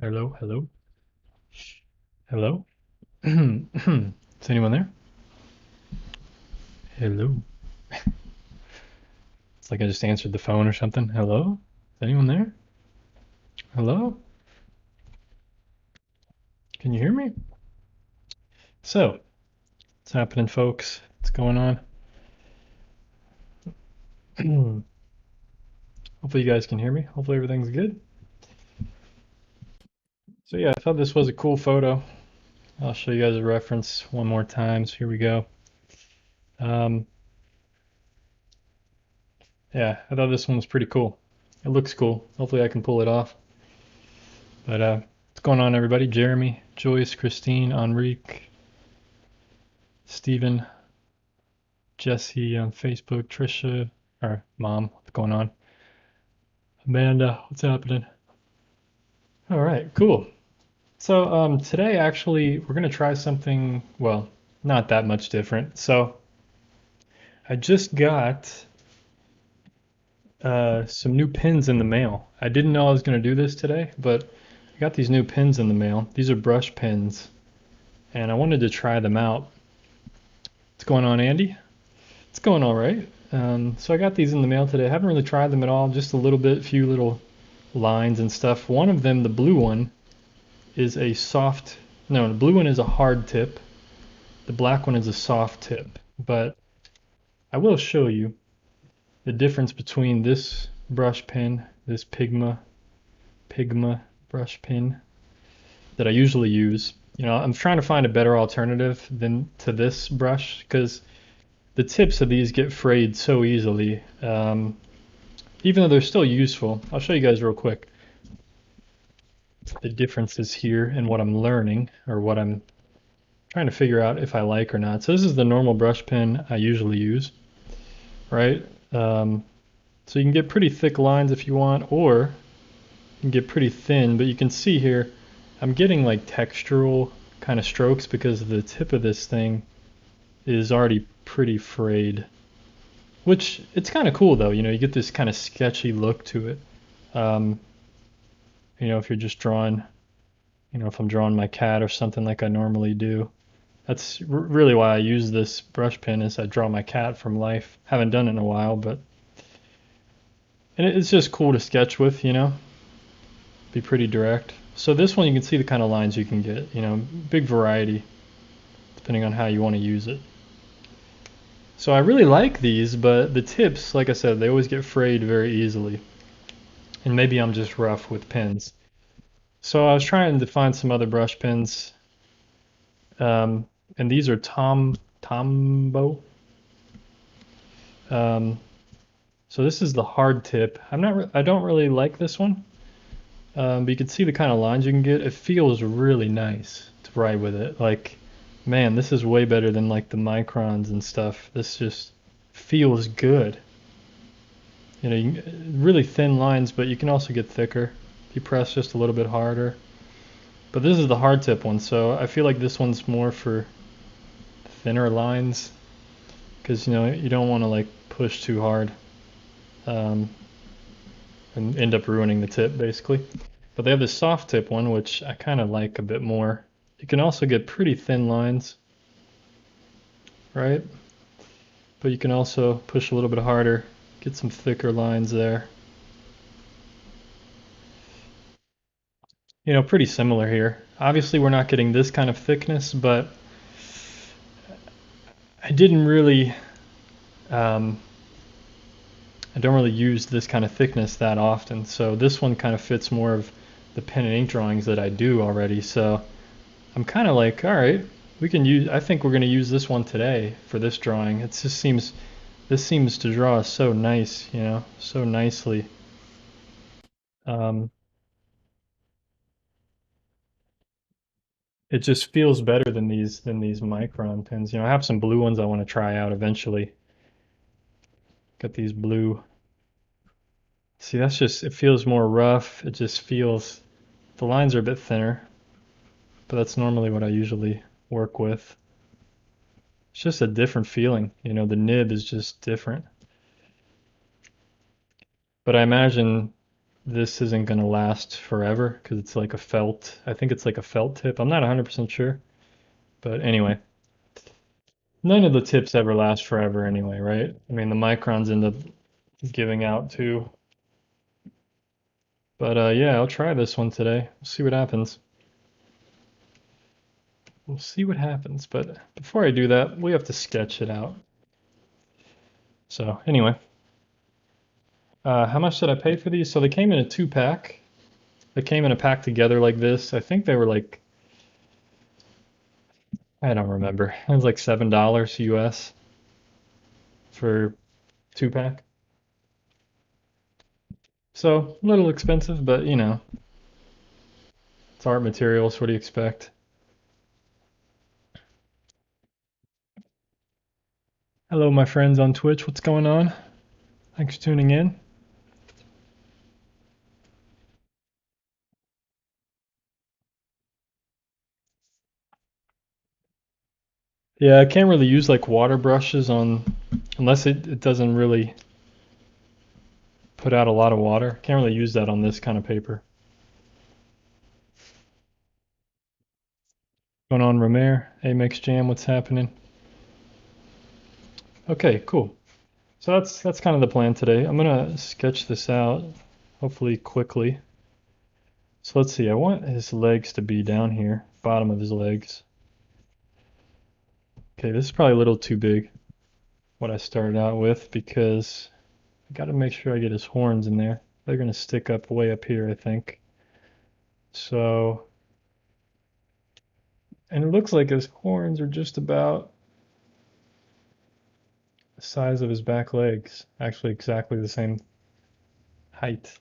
Hello, hello, hello. Is anyone there? Hello. It's like I just answered the phone or something. Hello? Is anyone there? Hello? Can you hear me? So, what's happening, folks? What's going on? Hopefully you guys can hear me. Hopefully everything's good. So yeah, I thought this was a cool photo. I'll show you guys a reference one more time. So here we go. Um, yeah, I thought this one was pretty cool. It looks cool. Hopefully I can pull it off. But what's going on, everybody? Jeremy, Joyce, Christine, Enrique, Stephen, Jesse on Facebook, Trisha, or Mom, what's going on? Amanda, what's happening? All right, cool. So today actually we're gonna try something, well, not that much different. So I just got some new pins in the mail. I didn't know I was gonna do this today, but I got these new pins in the mail. These are brush pins, and I wanted to try them out. What's going on, Andy? It's going all right. So I got these in the mail today. I haven't really tried them at all, just a little bit, few little lines and stuff. One of them, the blue one, is a soft, no, the blue one is a hard tip. The black one is a soft tip. But I will show you the difference between this brush pen, this Pigma brush pen that I usually use. You know, I'm trying to find a better alternative than to this brush because the tips of these get frayed so easily. Even though they're still useful. I'll show you guys real quick the differences here and what I'm learning or what I'm trying to figure out if I like or not. So this is the normal brush pen I usually use, right? So you can get pretty thick lines if you want, or you can get pretty thin, but you can see here I'm getting like textural kind of strokes because the tip of this thing is already pretty frayed, which it's kind of cool though. You know, you get this kind of sketchy look to it. Um, you know, if you're just drawing, you know, if I'm drawing my cat or something like I normally do. That's really why I use this brush pen is I draw my cat from life. Haven't done it in a while, but and it's just cool to sketch with, you know, be pretty direct. So this one you can see the kind of lines you can get, you know, big variety depending on how you want to use it. So I really like these, but the tips, like I said, they always get frayed very easily. And maybe I'm just rough with pens. So I was trying to find some other brush pens, and these are Tombow. Um, so this is the hard tip. I don't really like this one, but you can see the kind of lines you can get. It feels really nice to write with it. Like, man, this is way better than like the microns and stuff. This just feels good. You know, really thin lines, but you can also get thicker if you press just a little bit harder. But this is the hard tip one, so I feel like this one's more for thinner lines because you know you don't want to like push too hard um, and end up ruining the tip basically. But they have this soft tip one, which I kind of like a bit more. You can also get pretty thin lines, right? But you can also push a little bit harder, get some thicker lines there. You know, pretty similar here. Obviously, we're not getting this kind of thickness, but I didn't really, um, I don't really use this kind of thickness that often. So this one kind of fits more of the pen and ink drawings that I do already. So I'm kind of like, all right, we can use, I think we're going to use this one today for this drawing. It just seems, this seems to draw so nice, you know, so nicely. Um, it just feels better than these micron pens. You know, I have some blue ones I want to try out eventually. Got these blue. See, that's just, it feels more rough. It just feels, the lines are a bit thinner, but that's normally what I usually work with. It's just a different feeling. You know, the nib is just different. But I imagine this isn't going to last forever because it's like a felt. I think it's like a felt tip. I'm not 100% sure. But anyway, none of the tips ever last forever anyway, right? I mean, the microns end up giving out too. But yeah, I'll try this one today. We'll see what happens. We'll see what happens. But before I do that, we have to sketch it out. So anyway, how much did I pay for these? So they came in a 2-pack. They came in a pack together like this. I think they were like, I don't remember. It was like $7 US for 2-pack. So a little expensive, but you know, it's art materials. What do you expect? Hello, my friends on Twitch. What's going on? Thanks for tuning in. Yeah, I can't really use like water brushes on, unless it doesn't really put out a lot of water. Can't really use that on this kind of paper. Going on, Romare? Hey, Mix Jam, what's happening? Okay, cool. So that's kind of the plan today. I'm gonna sketch this out, hopefully quickly. So let's see, I want his legs to be down here, bottom of his legs. Okay, this is probably a little too big, what I started out with, because I gotta make sure I get his horns in there. They're gonna stick up way up here, I think. So, and it looks like his horns are just about the size of his back legs, actually exactly the same height.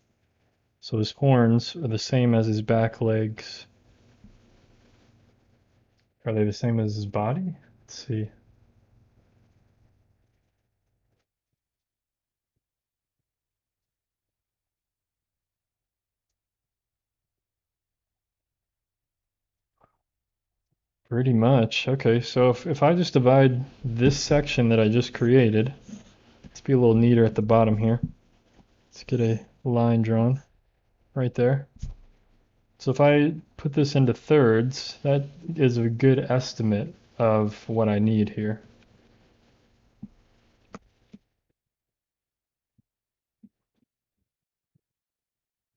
So his horns are the same as his back legs. Are they the same as his body? Let's see. Pretty much. Okay, so if I just divide this section that I just created, let's be a little neater at the bottom here. Let's get a line drawn right there. So if I put this into thirds, that is a good estimate of what I need here.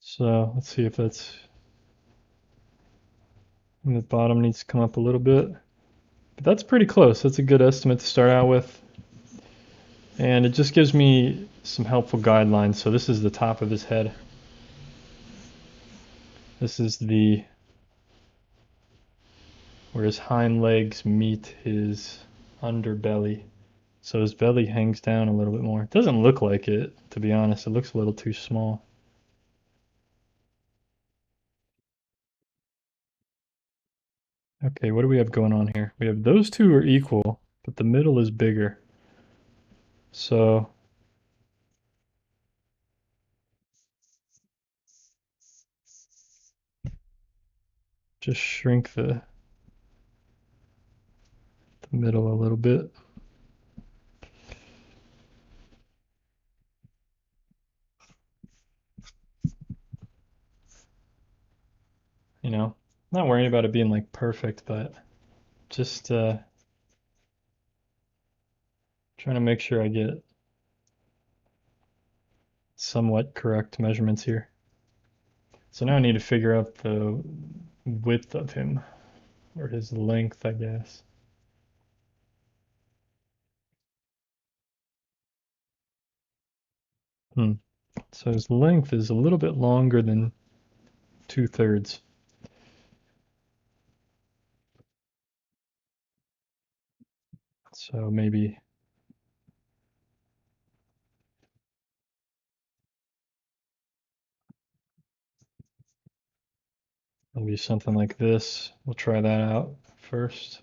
So let's see if that's, the bottom needs to come up a little bit. But that's pretty close. That's a good estimate to start out with. And it just gives me some helpful guidelines. So this is the top of his head. This is the where his hind legs meet his underbelly. So his belly hangs down a little bit more. It doesn't look like it, to be honest. It looks a little too small. Okay, what do we have going on here? We have those two are equal, but the middle is bigger. So just shrink the middle a little bit. You know, not worrying about it being like perfect, but just trying to make sure I get somewhat correct measurements here. So now I need to figure out the width of him, or his length, I guess. So his length is a little bit longer than 2/3. So maybe something like this. We'll try that out first.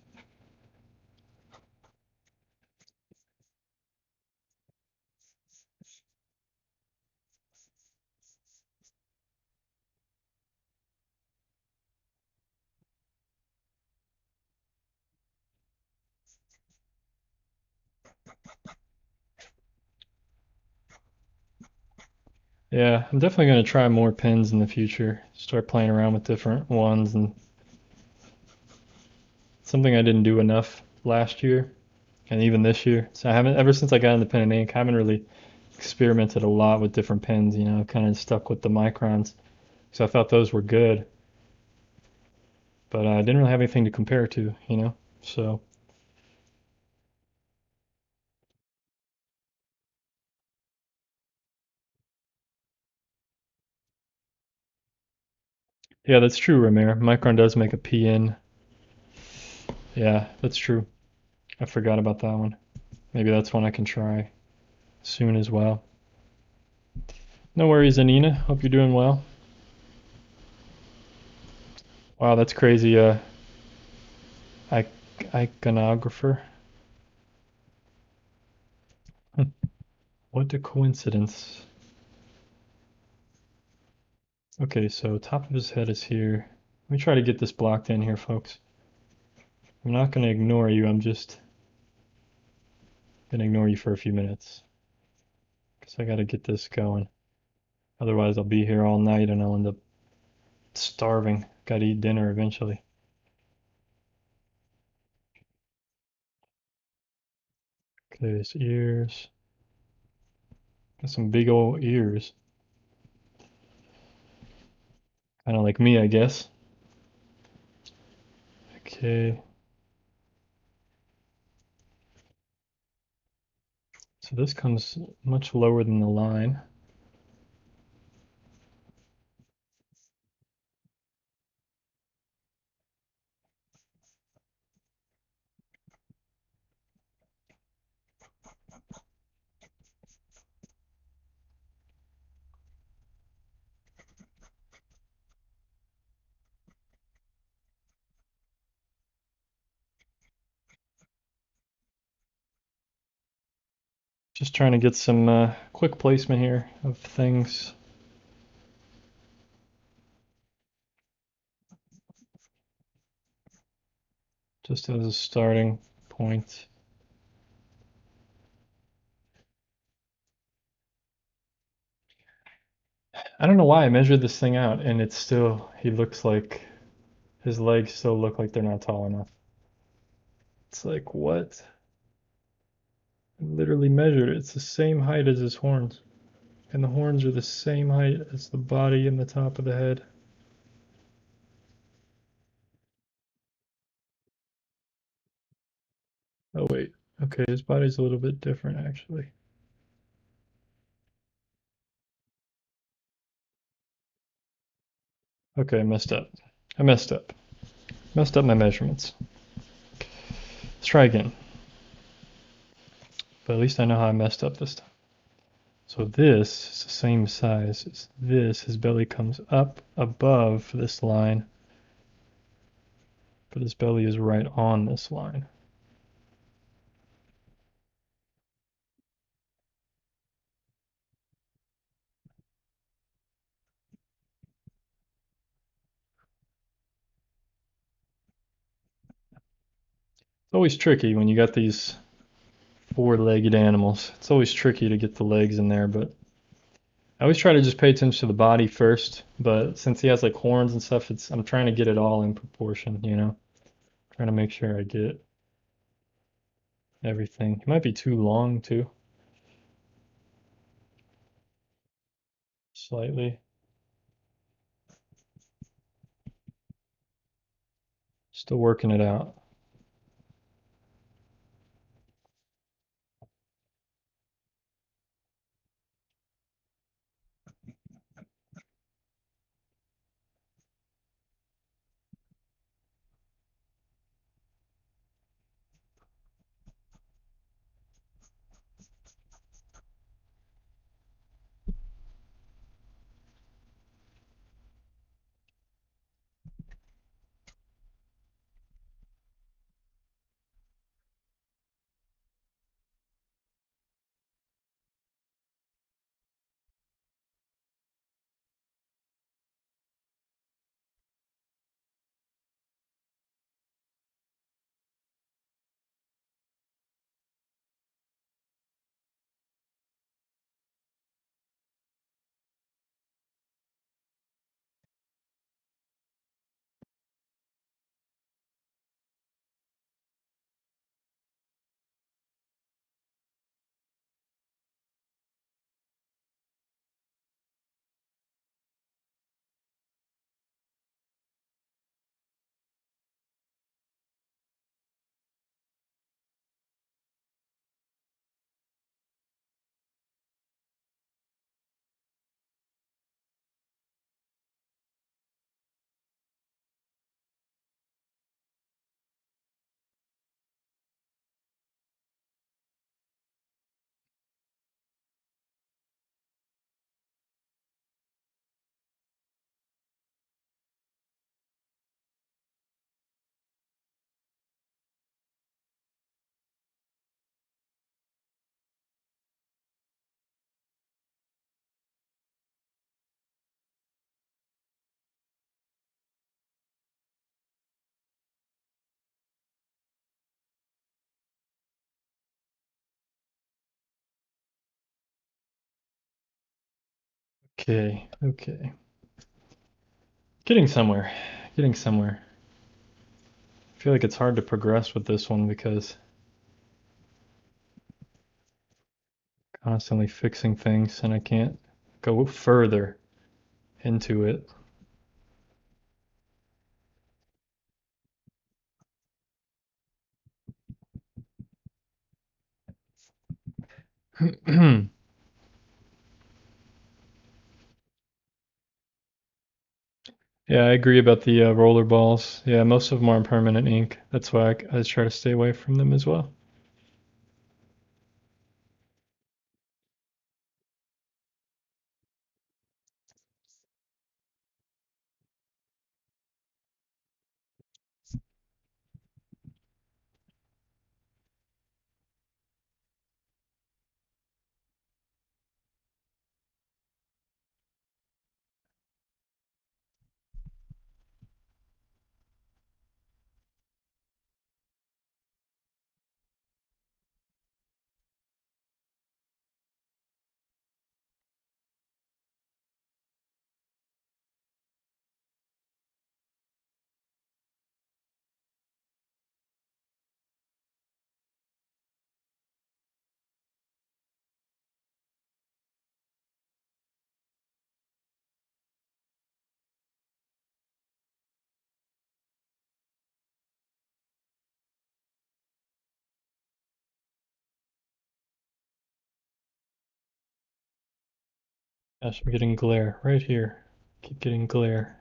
Yeah, I'm definitely going to try more pens in the future. Start playing around with different ones, and something I didn't do enough last year and even this year. So I haven't, ever since I got into pen and ink, I haven't really experimented a lot with different pens, kind of stuck with the microns. So I thought those were good, but I didn't really have anything to compare to. So yeah, that's true, Ramir. Micron does make a PN. Yeah, that's true. I forgot about that one. Maybe that's one I can try soon as well. No worries, Anina. Hope you're doing well. Wow, that's crazy. I iconographer. What a coincidence. Okay, so top of his head is here. Let me try to get this blocked in here, folks. I'm not going to ignore you. I'm just going to ignore you for a few minutes because I got to get this going. Otherwise, I'll be here all night and I'll end up starving. Got to eat dinner eventually. Okay, his ears. Got some big old ears. Kind of like me, I guess. Okay. So this comes much lower than the line. Just trying to get some quick placement here of things. Just as a starting point. I don't know why I measured this thing out and it's still, he looks like, his legs still look like they're not tall enough. It's like, what? I literally measured it. It's the same height as his horns. And the horns are the same height as the body and the top of the head. Oh, wait. Okay, his body's a little bit different, actually. Okay, I messed up. I messed up. Messed up my measurements. Let's try again. But at least I know how I messed up this time. So this is the same size as this. His belly comes up above this line, but his belly is right on this line. It's always tricky when you got these four-legged animals. It's always tricky to get the legs in there, but I always try to just pay attention to the body first. But since he has like horns and stuff, I'm trying to get it all in proportion. Trying to make sure I get everything. It might be too long too, slightly. Still working it out. Okay, okay. Getting somewhere. Getting somewhere. I feel like it's hard to progress with this one because constantly fixing things and I can't go further into it. Yeah, I agree about the roller balls. Yeah, most of them are in permanent ink. That's why I try to stay away from them as well. Gosh, I'm getting glare right here. Keep getting glare.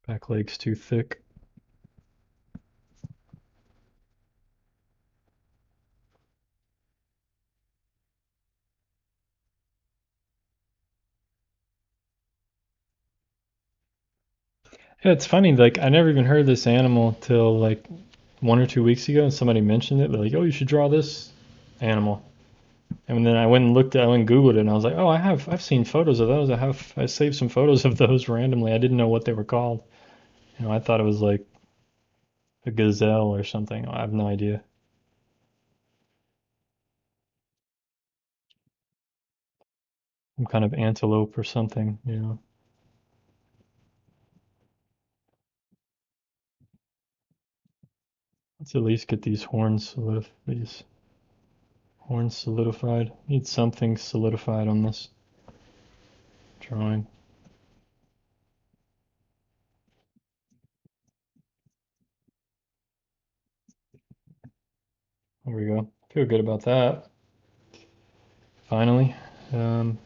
Back leg's too thick. Yeah, it's funny, like I never even heard of this animal till like 1 or 2 weeks ago and somebody mentioned it. They're like, oh, you should draw this animal. And then I went and looked at, I went and Googled it and I was like, oh, I've seen photos of those. I saved some photos of those randomly. I didn't know what they were called. I thought it was like a gazelle or something. I have no idea. Some kind of antelope or something. Let's at least get these horns solidified. Need something solidified on this drawing. There we go. Feel good about that. Finally. Um,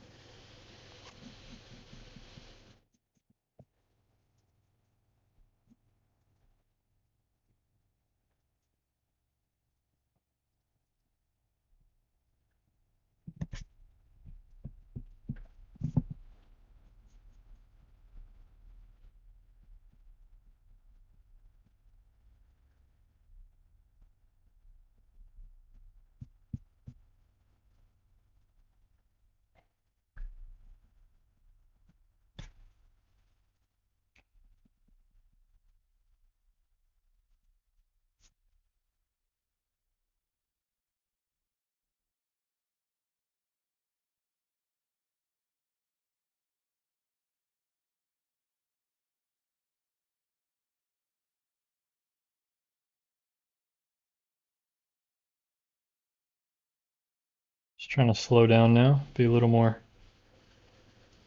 just trying to slow down now, be a little more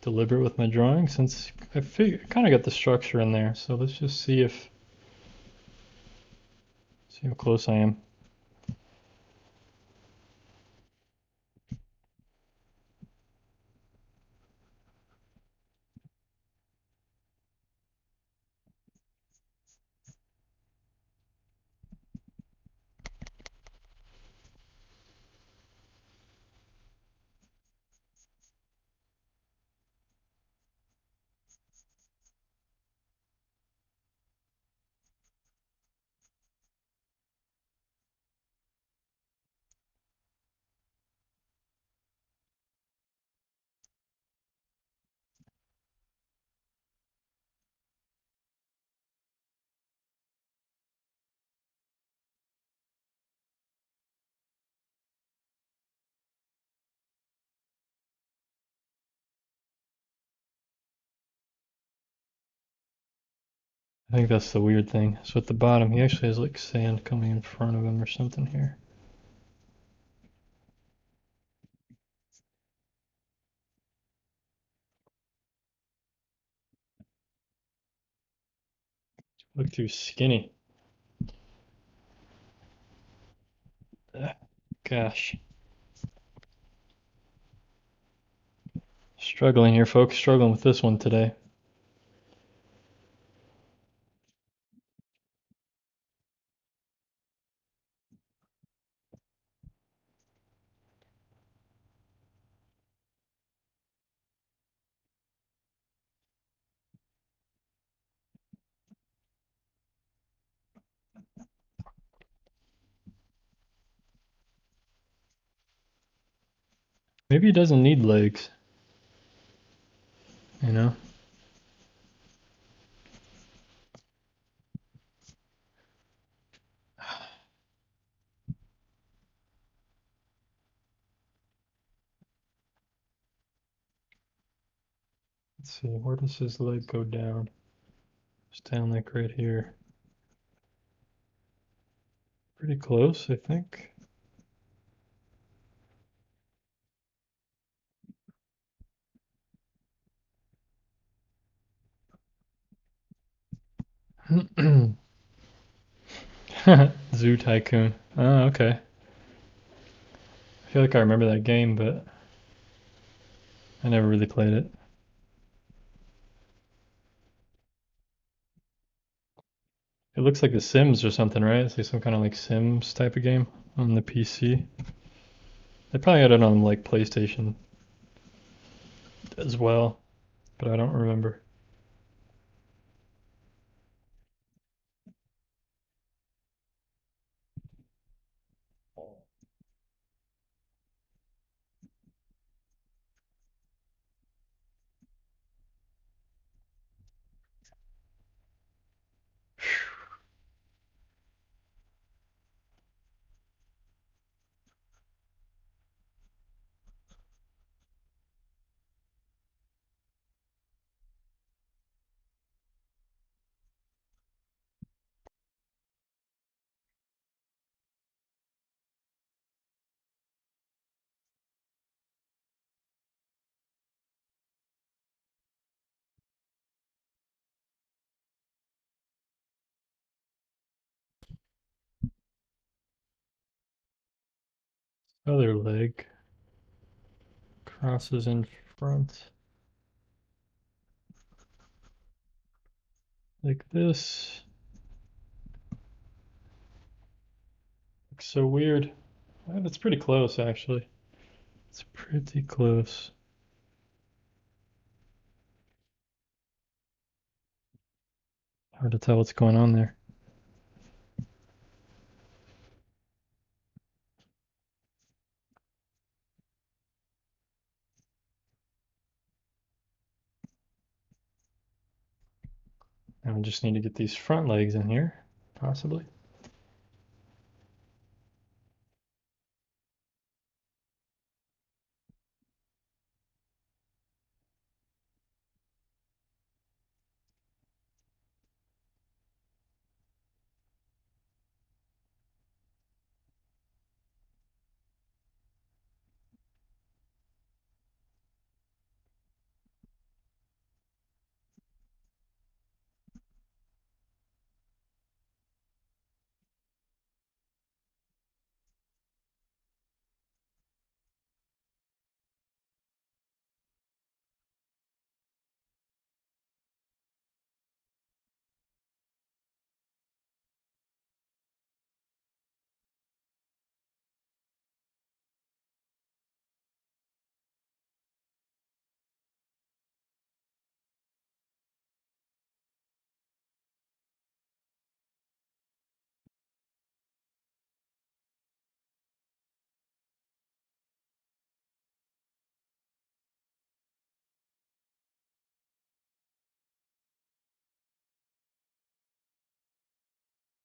deliberate with my drawing since I kind of got the structure in there. So let's just see how close I am. I think that's the weird thing. So at the bottom, he actually has like sand coming in front of him or something here. Look too skinny. Ugh, gosh. Struggling here, folks. Struggling with this one today. Maybe he doesn't need legs, you know? Let's see, where does his leg go down? It's down like right here. Pretty close, I think. Zoo Tycoon. Oh, okay. I feel like I remember that game, but I never really played it. It looks like The Sims or something, right? It's like some kind of like Sims type of game on the PC. They probably had it on like PlayStation as well, but I don't remember. Other leg crosses in front like this. Looks so weird. That's pretty close, actually. It's pretty close. Hard to tell what's going on there. Now I just need to get these front legs in here, possibly.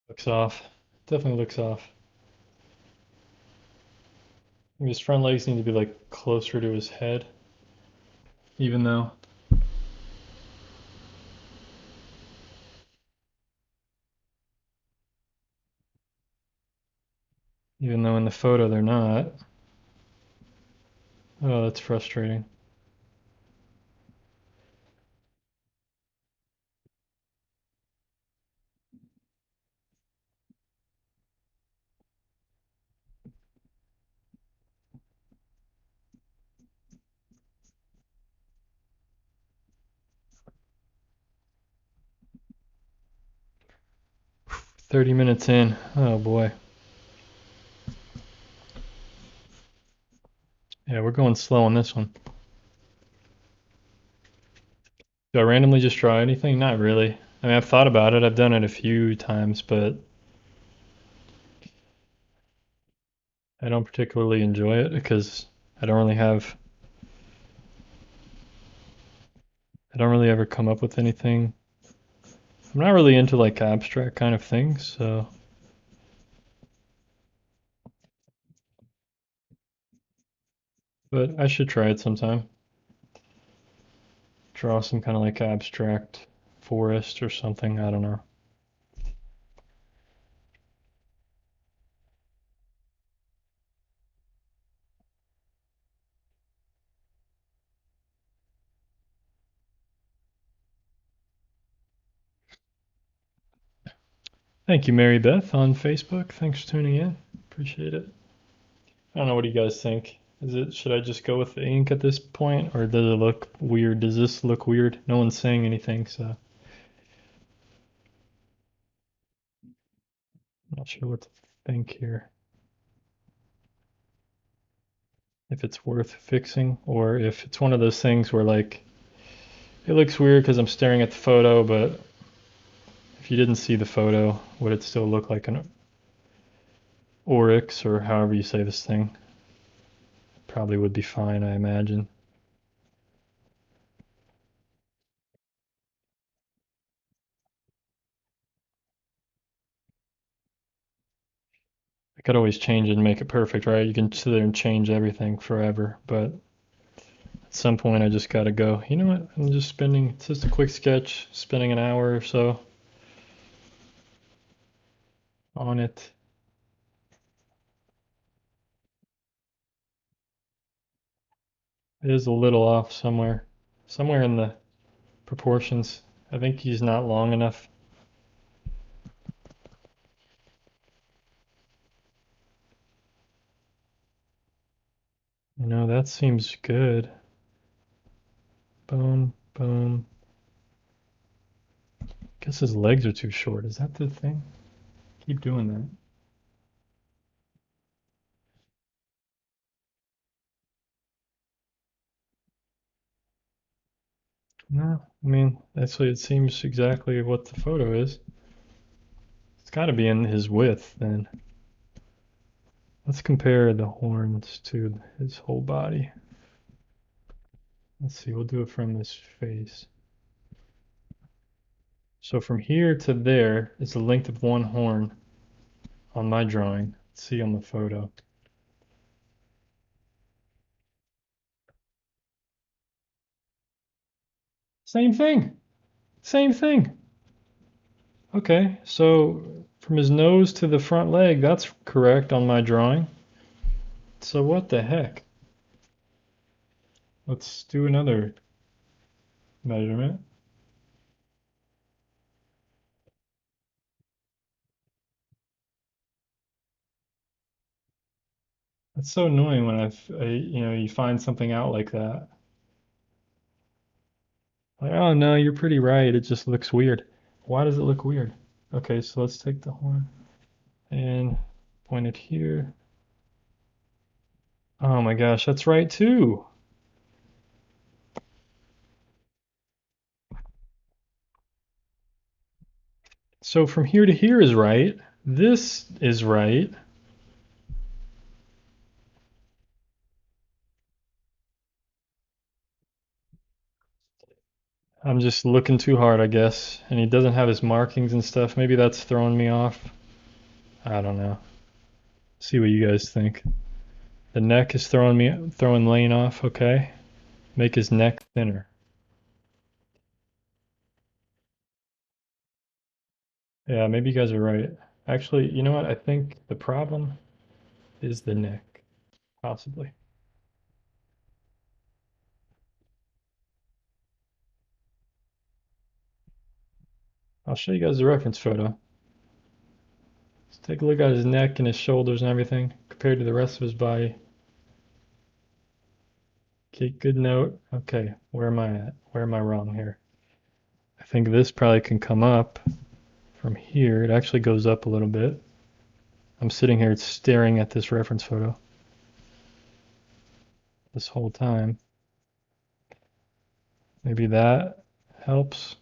Looks off. Definitely looks off. His front legs need to be like closer to his head, even though even though in the photo they're not. Oh, that's frustrating. Whew, 30 minutes in. Oh boy. Yeah, we're going slow on this one. Do I randomly just draw anything? Not really. I mean, I've thought about it. I've done it a few times, but I don't particularly enjoy it because I don't really have, I don't really ever come up with anything. I'm not really into like abstract kind of things, so, but I should try it sometime. Draw some kind of like abstract forest or something. I don't know. Thank you, Mary Beth on Facebook. Thanks for tuning in. Appreciate it. I don't know. What do you guys think? Should I just go with the ink at this point, or does it look weird? Does this look weird? No one's saying anything, so I'm not sure what to think here. If it's worth fixing, or if it's one of those things where like it looks weird because I'm staring at the photo, but if you didn't see the photo, would it still look like an Oryx or however you say this thing? Probably would be fine, I imagine. I could always change it and make it perfect, right? You can sit there and change everything forever, but at some point I just gotta go. You know what? It's just a quick sketch, spending an hour or so on it. It is a little off somewhere. Somewhere in the proportions. I think he's not long enough. You know, that seems good. Boom, boom. Guess his legs are too short. Is that the thing? Keep doing that. No, I mean, actually, it seems exactly what the photo is. It's got to be in his width then. Let's compare the horns to his whole body. Let's see, we'll do it from his face. So from here to there is the length of one horn on my drawing. Let's see on the photo. Same thing. Same thing. Okay, so from his nose to the front leg, that's correct on my drawing. So what the heck? Let's do another measurement. That's so annoying when you find something out like that. Like, oh no, you're pretty right. It just looks weird. Why does it look weird? Okay, so let's take the horn and point it here. Oh my gosh, that's right too. So from here to here is right. This is right. I'm just looking too hard, I guess. And he doesn't have his markings and stuff. Maybe that's throwing me off. I don't know. See what you guys think. The neck is throwing Lane off. Okay. Make his neck thinner. Yeah, maybe you guys are right. Actually, you know what? I think the problem is the neck, possibly. I'll show you guys the reference photo. Let's take a look at his neck and his shoulders and everything compared to the rest of his body. Okay, good note. Okay, where am I at? Where am I wrong here? I think this probably can come up from here. It actually goes up a little bit. I'm sitting here staring at this reference photo this whole time. Maybe that helps.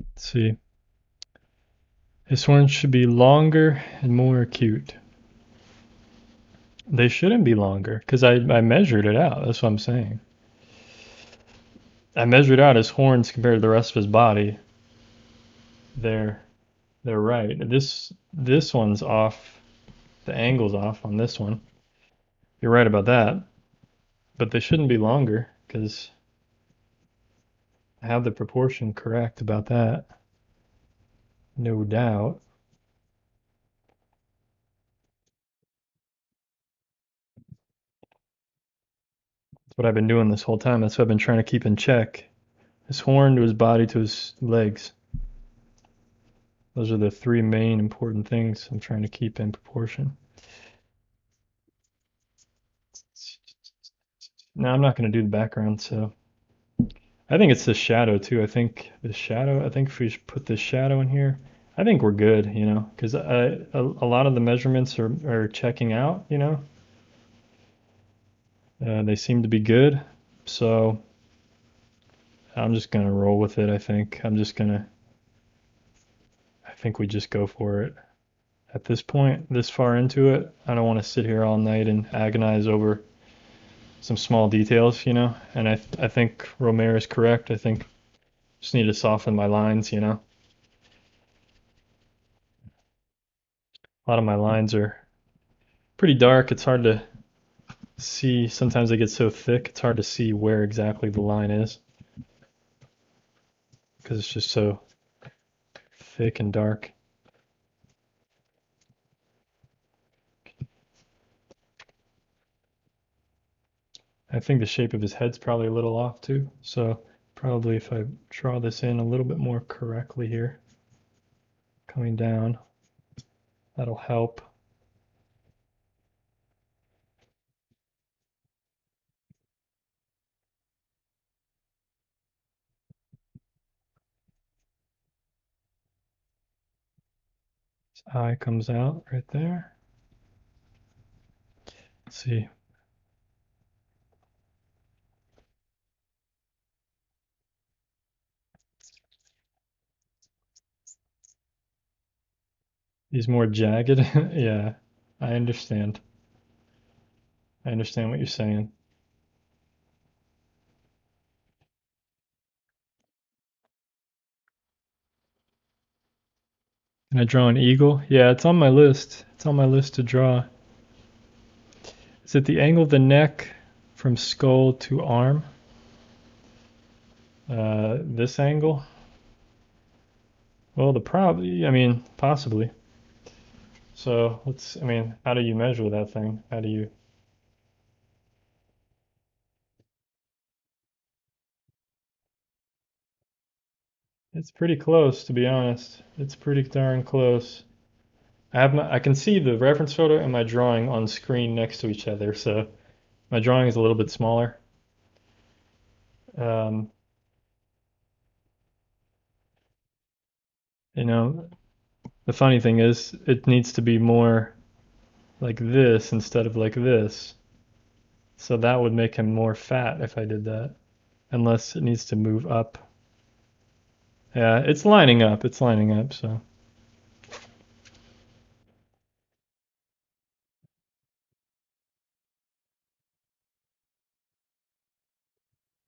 Let's see. His horns should be longer and more acute. They shouldn't be longer because I measured it out. That's what I'm saying. I measured out his horns compared to the rest of his body. They're right. This one's off. The angle's off on this one. You're right about that. But they shouldn't be longer because I have the proportion correct about that. No doubt. That's what I've been doing this whole time. That's what I've been trying to keep in check. His horn to his body to his legs. Those are the three main important things I'm trying to keep in proportion. Now I'm not going to do the background, so I think it's the shadow too. I think if we should put the shadow in here, I think we're good, you know, because a lot of the measurements are checking out, you know. They seem to be good, so I'm just gonna roll with it. I think we just go for it. At this point, this far into it, I don't want to sit here all night and agonize over some small details, you know. And I think Romero is correct. I think just need to soften my lines, you know. A lot of my lines are pretty dark. It's hard to see. Sometimes they get so thick, it's hard to see where exactly the line is because it's just so thick and dark. I think the shape of his head's probably a little off too. So probably if I draw this in a little bit more correctly here, coming down, that'll help. His eye comes out right there. Let's see. He's more jagged. Yeah, I understand. I understand what you're saying. Can I draw an eagle? Yeah, it's on my list. It's on my list to draw. Is it the angle of the neck from skull to arm? This angle? Well, I mean, possibly. So I mean, how do you measure that thing? It's pretty close, to be honest. It's pretty darn close. I can see the reference photo and my drawing on screen next to each other, so my drawing is a little bit smaller. Um, you know, the funny thing is, it needs to be more like this instead of like this. So that would make him more fat if I did that. Unless it needs to move up. Yeah, it's lining up. It's lining up, so.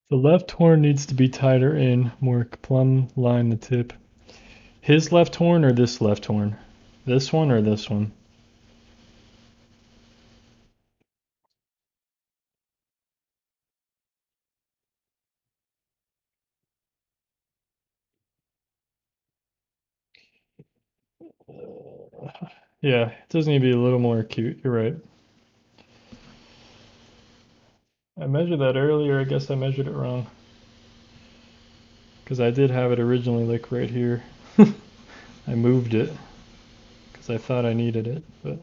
The left horn needs to be tighter in, more plumb line the tip. His left horn or this left horn? This one or this one? Yeah, it does need to be a little more acute. You're right. I measured that earlier. I guess I measured it wrong. Because I did have it originally like right here. I moved it because I thought I needed it. But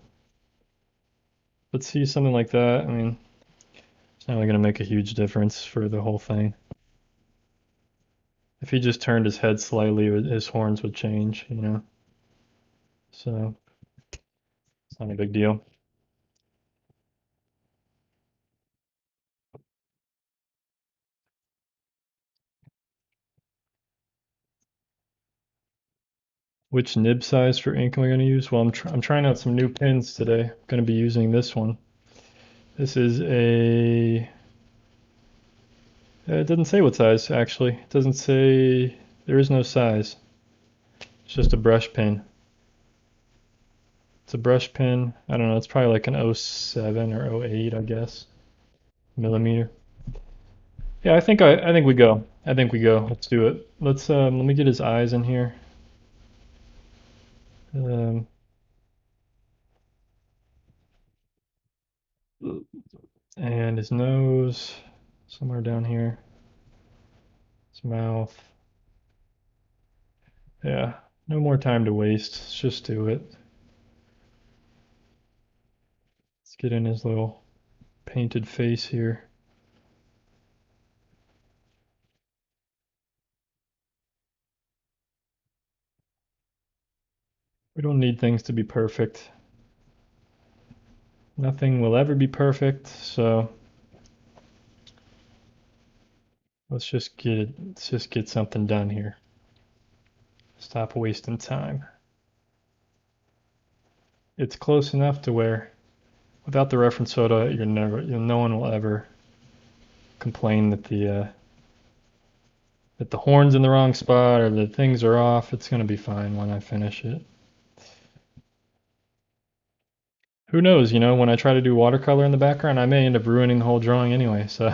let's see something like that. I mean, it's not really going to make a huge difference for the whole thing. If he just turned his head slightly, his horns would change, you know? So it's not a big deal. Which nib size for ink am I going to use? Well, I'm trying out some new pens today. I'm going to be using this one. This is a... It doesn't say what size, actually. It doesn't say... There is no size. It's just a brush pen. It's a brush pen. I don't know. It's probably like an 07 or 08, I guess. Millimeter. Yeah, I think we go. I think we go. Let's do it. Let me get his eyes in here. Um, and his nose somewhere down here. His mouth. Yeah, no more time to waste. Let's just do it. Let's get in his little painted face here. We don't need things to be perfect. Nothing will ever be perfect, so let's just get something done here. Stop wasting time. It's close enough to where without the reference photo, no one will ever complain that the horn's in the wrong spot or the things are off. It's gonna be fine when I finish it. Who knows, you know, when I try to do watercolor in the background, I may end up ruining the whole drawing anyway, so.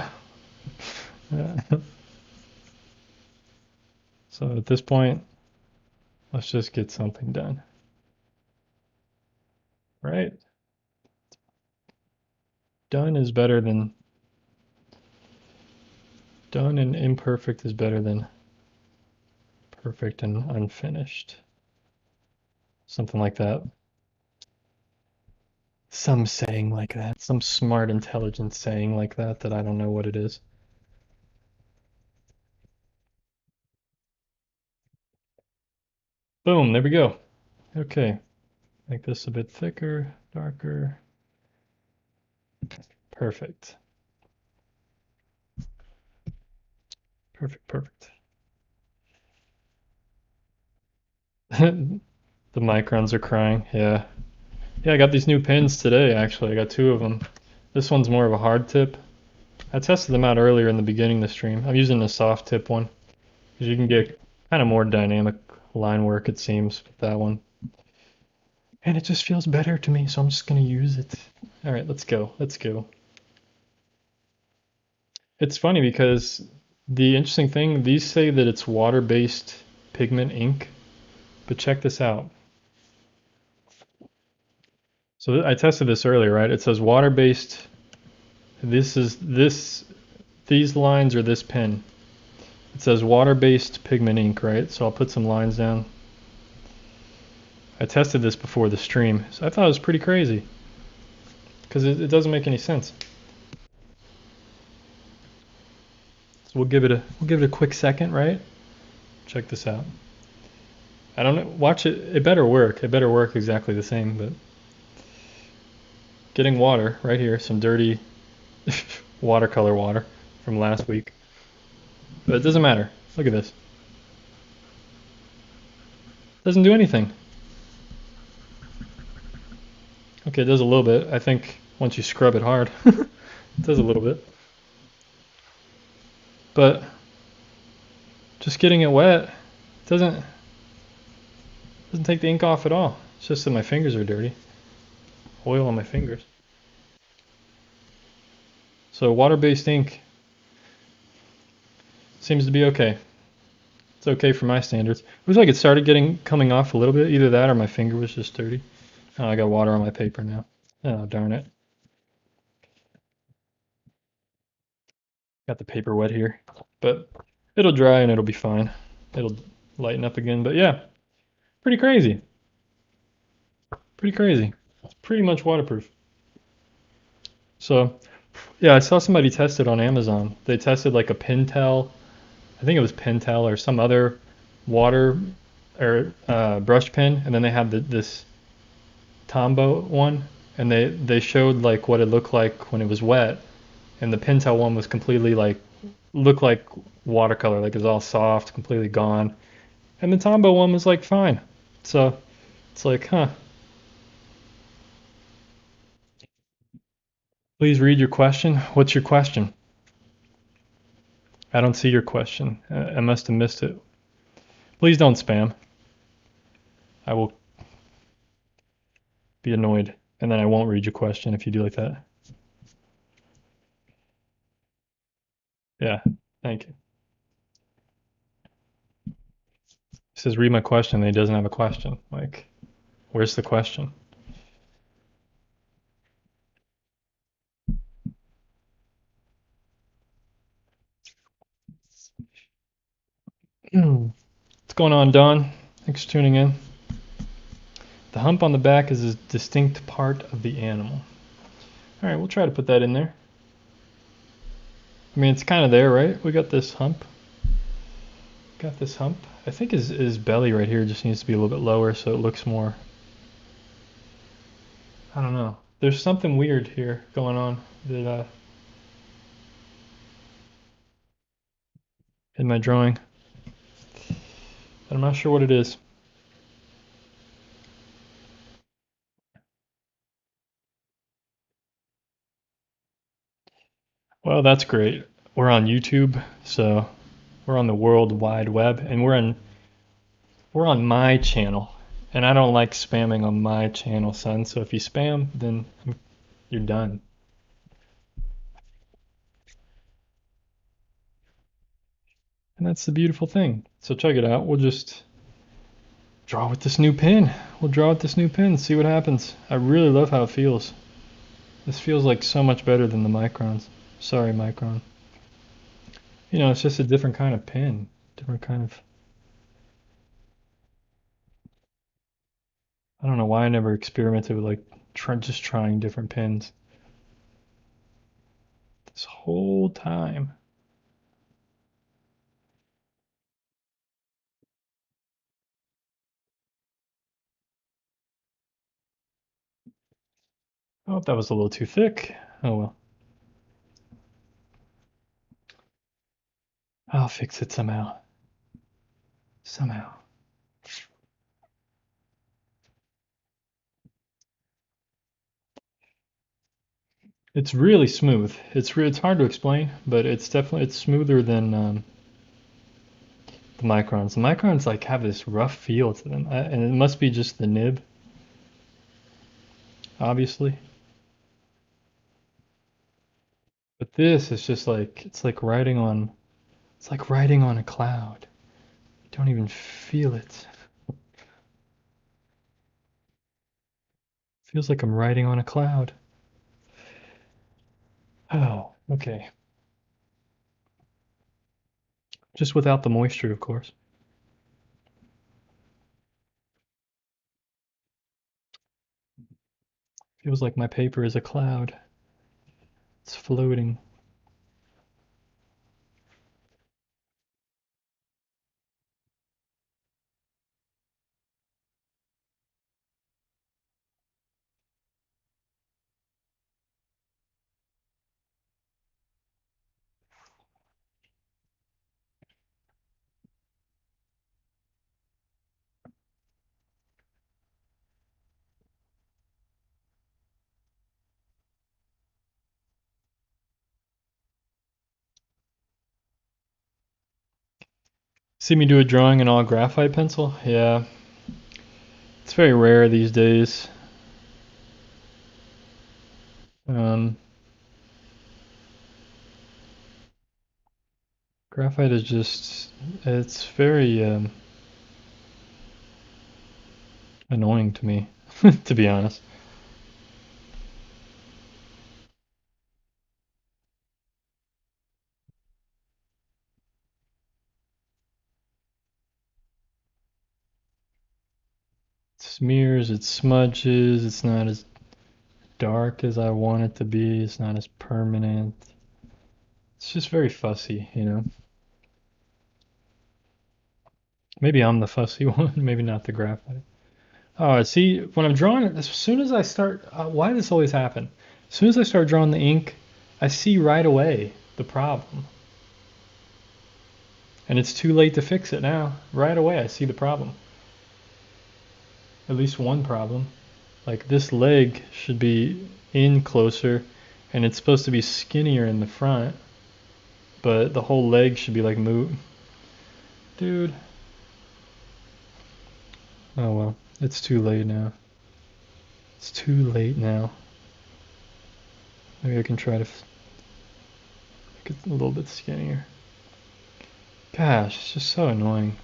So at this point, let's just get something done. Right? Done is better than, done and imperfect is better than perfect and unfinished. Something like that. Some saying like that. Some smart, intelligent saying like that I don't know what it is. Boom, there we go. Okay, make this a bit thicker, darker. Perfect. Perfect, perfect. The microns are crying, yeah. Yeah, I got these new pins today, actually. I got two of them. This one's more of a hard tip. I tested them out earlier in the beginning of the stream. I'm using a soft tip one, because you can get kind of more dynamic line work, it seems, with that one. And it just feels better to me, so I'm just going to use it. All right, let's go. Let's go. It's funny because the interesting thing, these say that it's water-based pigment ink, but check this out. So I tested this earlier, right? It says water-based. These lines are this pen. It says water-based pigment ink, right? So I'll put some lines down. I tested this before the stream, so I thought it was pretty crazy because it doesn't make any sense. So we'll give it a quick second, right? Check this out. I don't know. Watch it. It better work. It better work exactly the same. But getting water right here, some dirty watercolor water from last week. But it doesn't matter. Look at this. Doesn't do anything. Okay, it does a little bit. I think once you scrub it hard, it does a little bit. But just getting it wet doesn't take the ink off at all. It's just that my fingers are dirty. Oil on my fingers. So water-based ink seems to be okay. It's okay for my standards. It was like it started coming off a little bit. Either that or my finger was just dirty. Oh, I got water on my paper now. Oh, darn it. Got the paper wet here. But it'll dry and it'll be fine. It'll lighten up again. But yeah, pretty crazy. Pretty crazy. It's pretty much waterproof. So, yeah, I saw somebody test it on Amazon. They tested like a Pentel, I think it was Pentel or some other water or brush pen, and then they had this Tombow one, and they showed like what it looked like when it was wet, and the Pentel one was completely like looked like watercolor, like it was all soft, completely gone, and the Tombow one was like fine. So it's like, huh. Please read your question. What's your question? I don't see your question. I must have missed it. Please don't spam. I will be annoyed, and then I won't read your question if you do like that. Yeah, thank you. He says, read my question, and he doesn't have a question. Like, where's the question? What's going on, Don? Thanks for tuning in. The hump on the back is a distinct part of the animal. All right, we'll try to put that in there. I mean, it's kind of there, right? We got this hump. Got this hump. I think his belly right here just needs to be a little bit lower so it looks more. I don't know. There's something weird here going on that in my drawing. But I'm not sure what it is. Well, that's great. We're on YouTube, so we're on the World Wide Web, and we're on my channel, and I don't like spamming on my channel, son. So if you spam, then you're done. And that's the beautiful thing. So check it out. We'll just draw with this new pen. We'll draw with this new pen, see what happens. I really love how it feels. This feels like so much better than the Microns. Sorry, Micron. You know, it's just a different kind of pen. Different kind of. I don't know why I never experimented with like just trying different pens this whole time. Oh, that was a little too thick. Oh well. I'll fix it somehow. Somehow. It's really smooth. It's hard to explain, but it's smoother than the microns. The microns like have this rough feel to them, and it must be just the nib, obviously. But this is just like it's like writing on a cloud. You don't even feel it. Feels like I'm writing on a cloud. Oh, okay. Just without the moisture, of course. Feels like my paper is a cloud. It's floating. See me do a drawing in all graphite pencil? Yeah, it's very rare these days. Um, Graphite is it's very annoying to me. to be honest. It smears, it smudges, it's not as dark as I want it to be, it's not as permanent. It's just very fussy, you know? Maybe I'm the fussy one, maybe not the graphite. Oh, see, when I'm drawing it, as soon as I start, why does this always happen? As soon as I start drawing the ink, I see right away the problem. And it's too late to fix it now. Right away, I see the problem. At least one problem. Like this leg should be in closer, and it's supposed to be skinnier in the front, but the whole leg should be like moved. Dude. Oh well, it's too late now. It's too late now. Maybe I can try to make it a little bit skinnier. Gosh, it's just so annoying.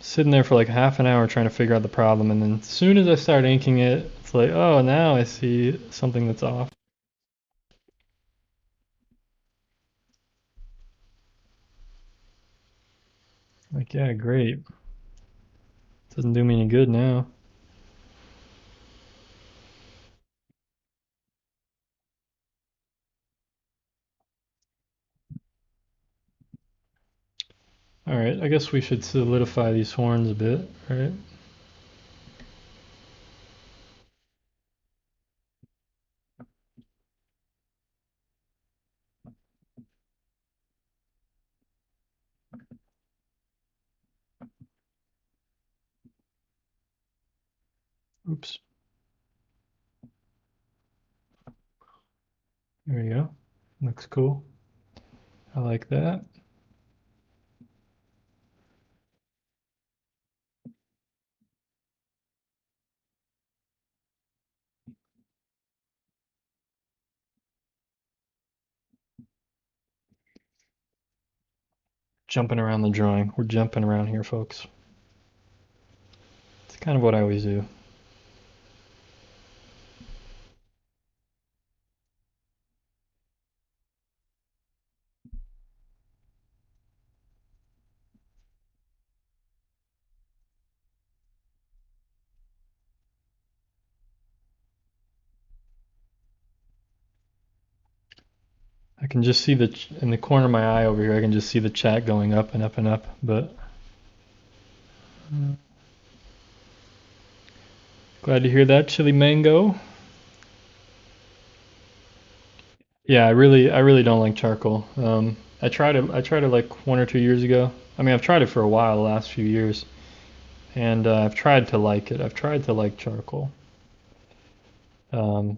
Sitting there for like half an hour trying to figure out the problem, and then as soon as I start inking it, it's like, oh, now I see something that's off. Like, yeah, great. Doesn't do me any good now. Alright, I guess we should solidify these horns a bit, right? Oops. There we go. Looks cool. I like that. Jumping around the drawing. We're jumping around here, folks. It's kind of what I always do. I can just see in the corner of my eye over here, I can just see the chat going up and up and up, but glad to hear that, Chili Mango. Yeah, I really don't like charcoal. I tried it like 1 or 2 years ago. I mean, I've tried it for a while, the last few years, and I've tried to like it. I've tried to like charcoal. Um,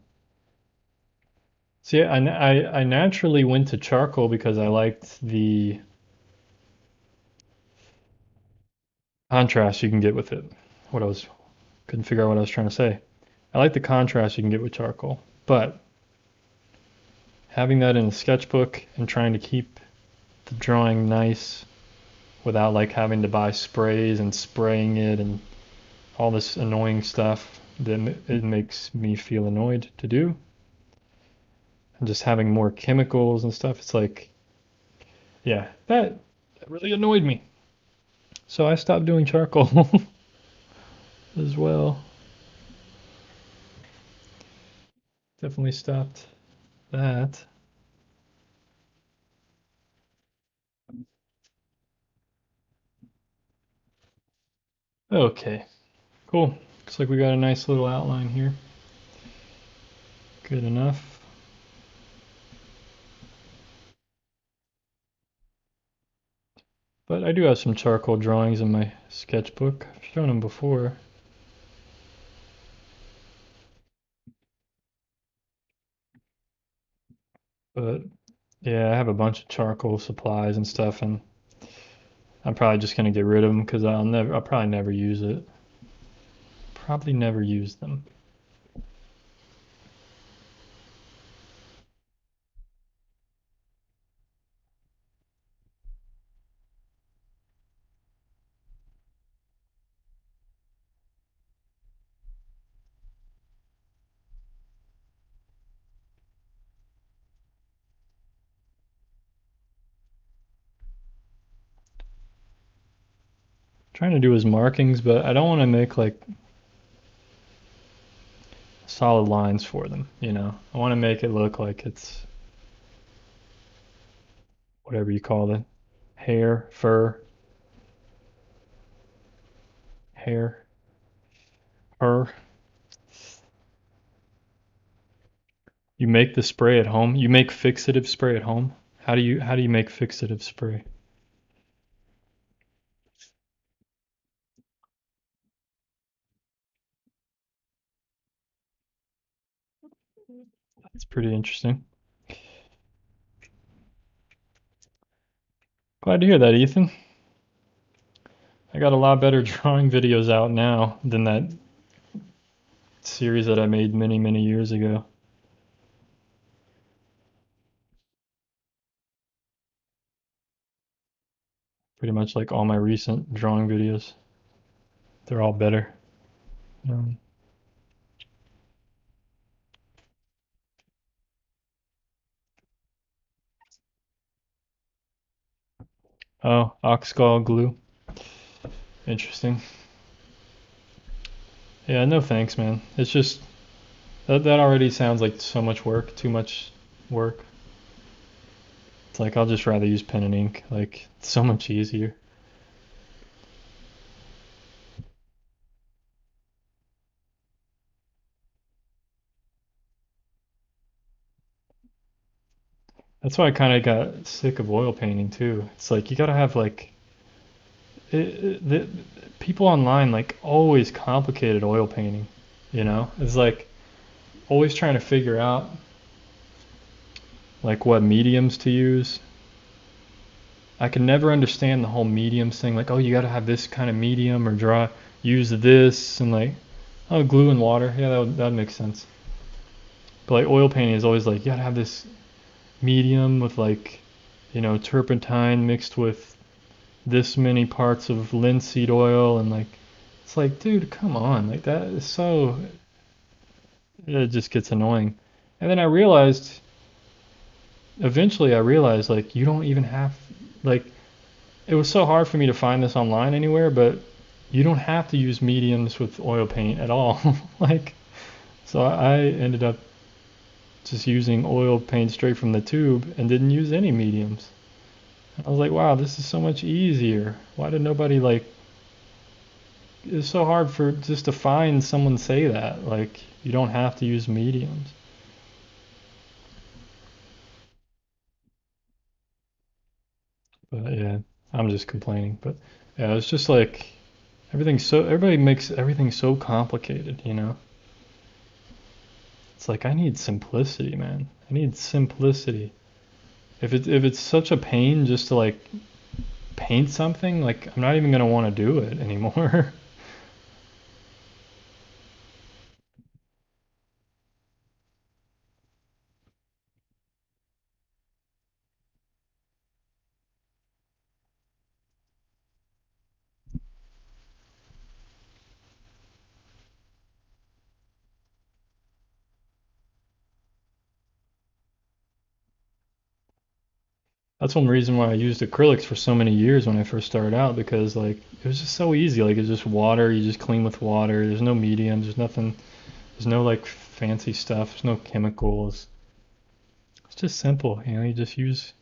See, I naturally went to charcoal because I liked the contrast you can get with it. What I was Couldn't figure out what I was trying to say. I like the contrast you can get with charcoal, but having that in a sketchbook and trying to keep the drawing nice without like having to buy sprays and spraying it and all this annoying stuff that it makes me feel annoyed to do. And just having more chemicals and stuff, it's like, yeah, that really annoyed me. So I stopped doing charcoal as well. Definitely stopped that. Okay, cool. Looks like we got a nice little outline here. Good enough. But I do have some charcoal drawings in my sketchbook. I've shown them before. But yeah, I have a bunch of charcoal supplies and stuff, and I'm probably just gonna get rid of them because I'll probably never use it. Probably never use them. trying to do his markings, but I don't want to make like solid lines for them, you know. I want to make it look like it's whatever you call it. Hair, fur, hair, fur. You make the spray at home. You make fixative spray at home. How do you make fixative spray? That's pretty interesting. Glad to hear that, Ethan. I got a lot better drawing videos out now than that series that I made many, many years ago. Pretty much like all my recent drawing videos. They're all better. Um, oh, oxgall glue. Interesting. Yeah, no thanks, man. It's just that already sounds like so much work, too much work. It's like I'll just rather use pen and ink. Like it's so much easier. That's why I kind of got sick of oil painting too. It's like you gotta have like the people online like always complicated oil painting. You know, it's like always trying to figure out like what mediums to use. I can never understand the whole mediums thing. Like, oh, you gotta have this kind of medium or draw, use this, and like, oh, glue and water. Yeah, that would make sense. But like oil painting is always like you gotta have this medium with like, you know, turpentine mixed with this many parts of linseed oil and like it's like dude come on like that is so it just gets annoying and then I realized like you don't even have like it was so hard for me to find this online anywhere but you don't have to use mediums with oil paint at all like so I ended up just using oil paint straight from the tube and didn't use any mediums. I was like wow this is so much easier why did nobody like it's so hard for just to find someone say that like you don't have to use mediums. But yeah, I'm just complaining. But yeah, it's just like everybody makes everything so complicated, you know? It's like I need simplicity, man. I need simplicity. If it's such a pain just to like paint something, like I'm not even gonna want to do it anymore. That's one reason why I used acrylics for so many years when I first started out because like it was just so easy. Like it's just water, you just clean with water. There's no mediums, there's nothing, there's no like fancy stuff, there's no chemicals. It's just simple, you know, you just use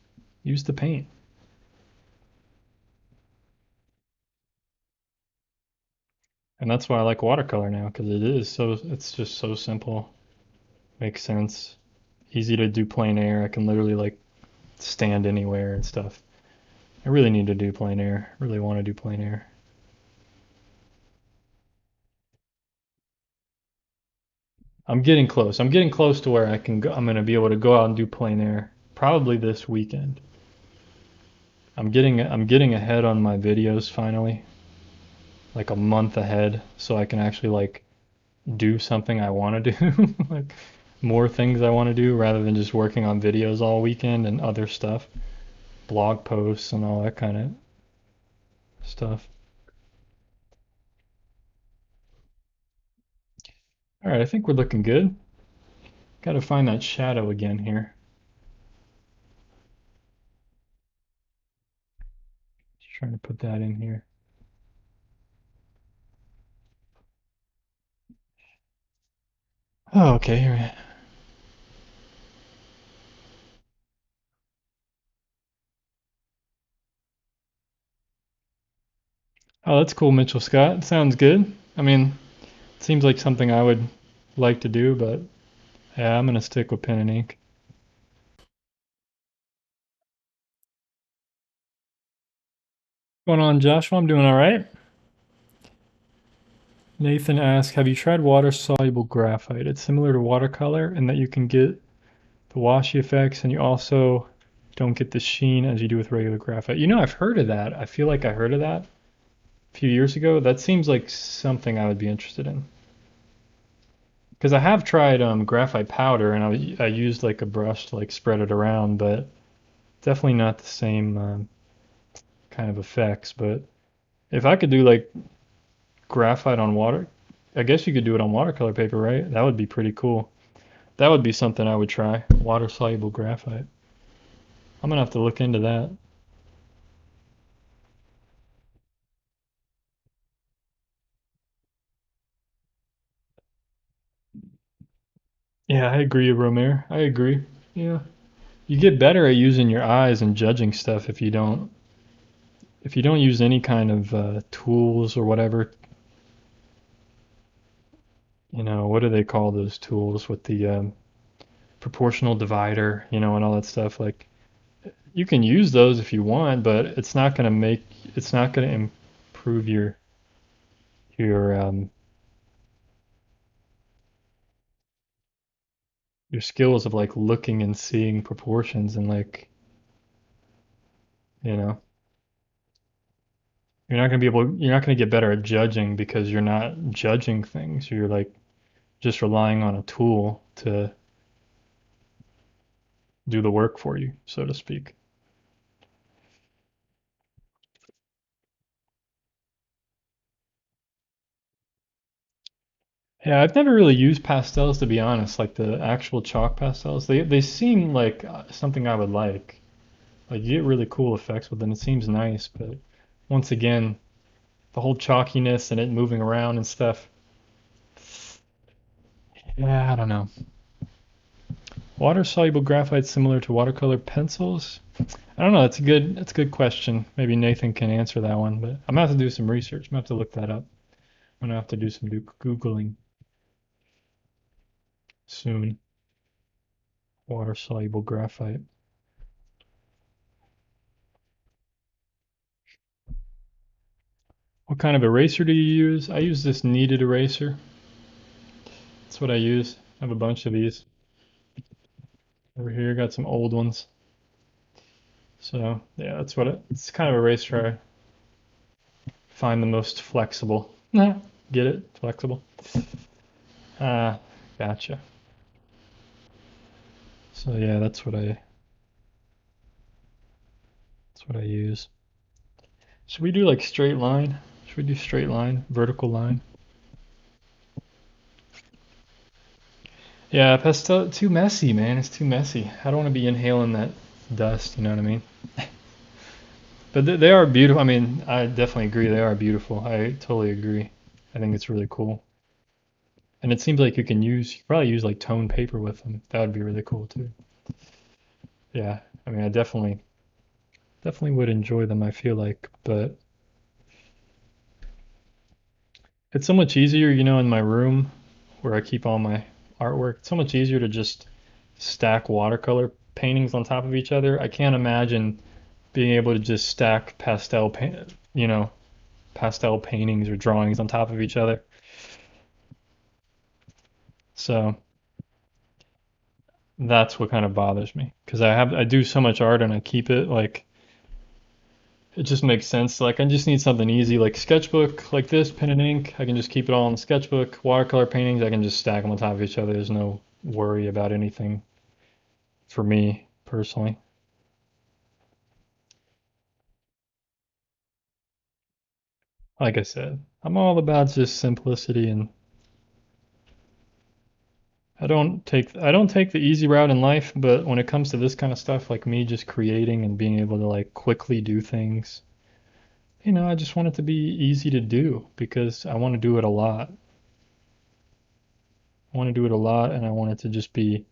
the paint. And that's why I like watercolor now because it's just so simple, makes sense, easy to do plein air. I can literally like stand anywhere and stuff. I really need to do plein air. Really want to do plein air. I'm getting close. I'm getting close to where I can go. I'm gonna be able to go out and do plein air probably this weekend. I'm getting ahead on my videos finally, like a month ahead, so I can actually like do something I want to do, like more things I want to do rather than just working on videos all weekend and other stuff, blog posts and all that kind of stuff. All right, I think we're looking good. Got to find that shadow again here. Just trying to put that in here. Oh, okay. Here. Oh, that's cool, Mitchell Scott. Sounds good. I mean, it seems like something I would like to do, but yeah, I'm gonna stick with pen and ink. What's going on, Joshua? I'm doing all right. Nathan asks, have you tried water-soluble graphite? It's similar to watercolor in that you can get the washy effects and you also don't get the sheen as you do with regular graphite. You know, I've heard of that. I feel like I heard of that a few years ago. That seems like something I would be interested in. Because I have tried graphite powder and I used like a brush to like spread it around, but definitely not the same kind of effects. But if I could do like graphite on water, I guess you could do it on watercolor paper, right? That would be pretty cool. That would be something I would try. Water soluble graphite. I'm gonna have to look into that. Yeah, I agree, Romer. I agree. Yeah. You get better at using your eyes and judging stuff if you don't use any kind of tools or whatever. You know, what do they call those tools with the proportional divider, you know, and all that stuff? Like you can use those if you want, but it's not gonna improve your your skills of like looking and seeing proportions and like, you know, you're not gonna get better at judging because you're not judging things. You're like just relying on a tool to do the work for you, so to speak. Yeah, I've never really used pastels to be honest, like the actual chalk pastels. They seem like something I would like. Like you get really cool effects with them. It seems nice, but once again, the whole chalkiness and it moving around and stuff. Yeah, I don't know. Water soluble graphite similar to watercolor pencils? I don't know. That's a good question. Maybe Nathan can answer that one, but I'm gonna have to do some research. I'm gonna have to look that up. I'm gonna have to do some googling soon. Water soluble graphite. What kind of eraser do you use? I use this kneaded eraser. That's what I use. I have a bunch of these over here. Got some old ones. So yeah, it's kind of eraser I find the most flexible. Get it? Flexible. Ah, gotcha. So yeah, that's what I use. Should we do like straight line? Should we do straight line, vertical line? Yeah, pastel too messy, man. It's too messy. I don't want to be inhaling that dust, you know what I mean? But they are beautiful. I mean, I definitely agree. They are beautiful. I totally agree. I think it's really cool. And it seems like you could probably use like tone paper with them. That would be really cool too. Yeah. I mean, I definitely would enjoy them, I feel like, but it's so much easier, you know, in my room where I keep all my artwork. It's so much easier to just stack watercolor paintings on top of each other. I can't imagine being able to just stack you know, pastel paintings or drawings on top of each other. So that's what kind of bothers me because I do so much art and I keep it like it just makes sense. Like I just need something easy like sketchbook like this, pen and ink. I can just keep it all in the sketchbook. Watercolor paintings, I can just stack them on top of each other. There's no worry about anything for me personally. Like I said, I'm all about just simplicity and I don't take the easy route in life, but when it comes to this kind of stuff, like me just creating and being able to like quickly do things, you know, I just want it to be easy to do because I want to do it a lot. I want to do it a lot, and I want it to just be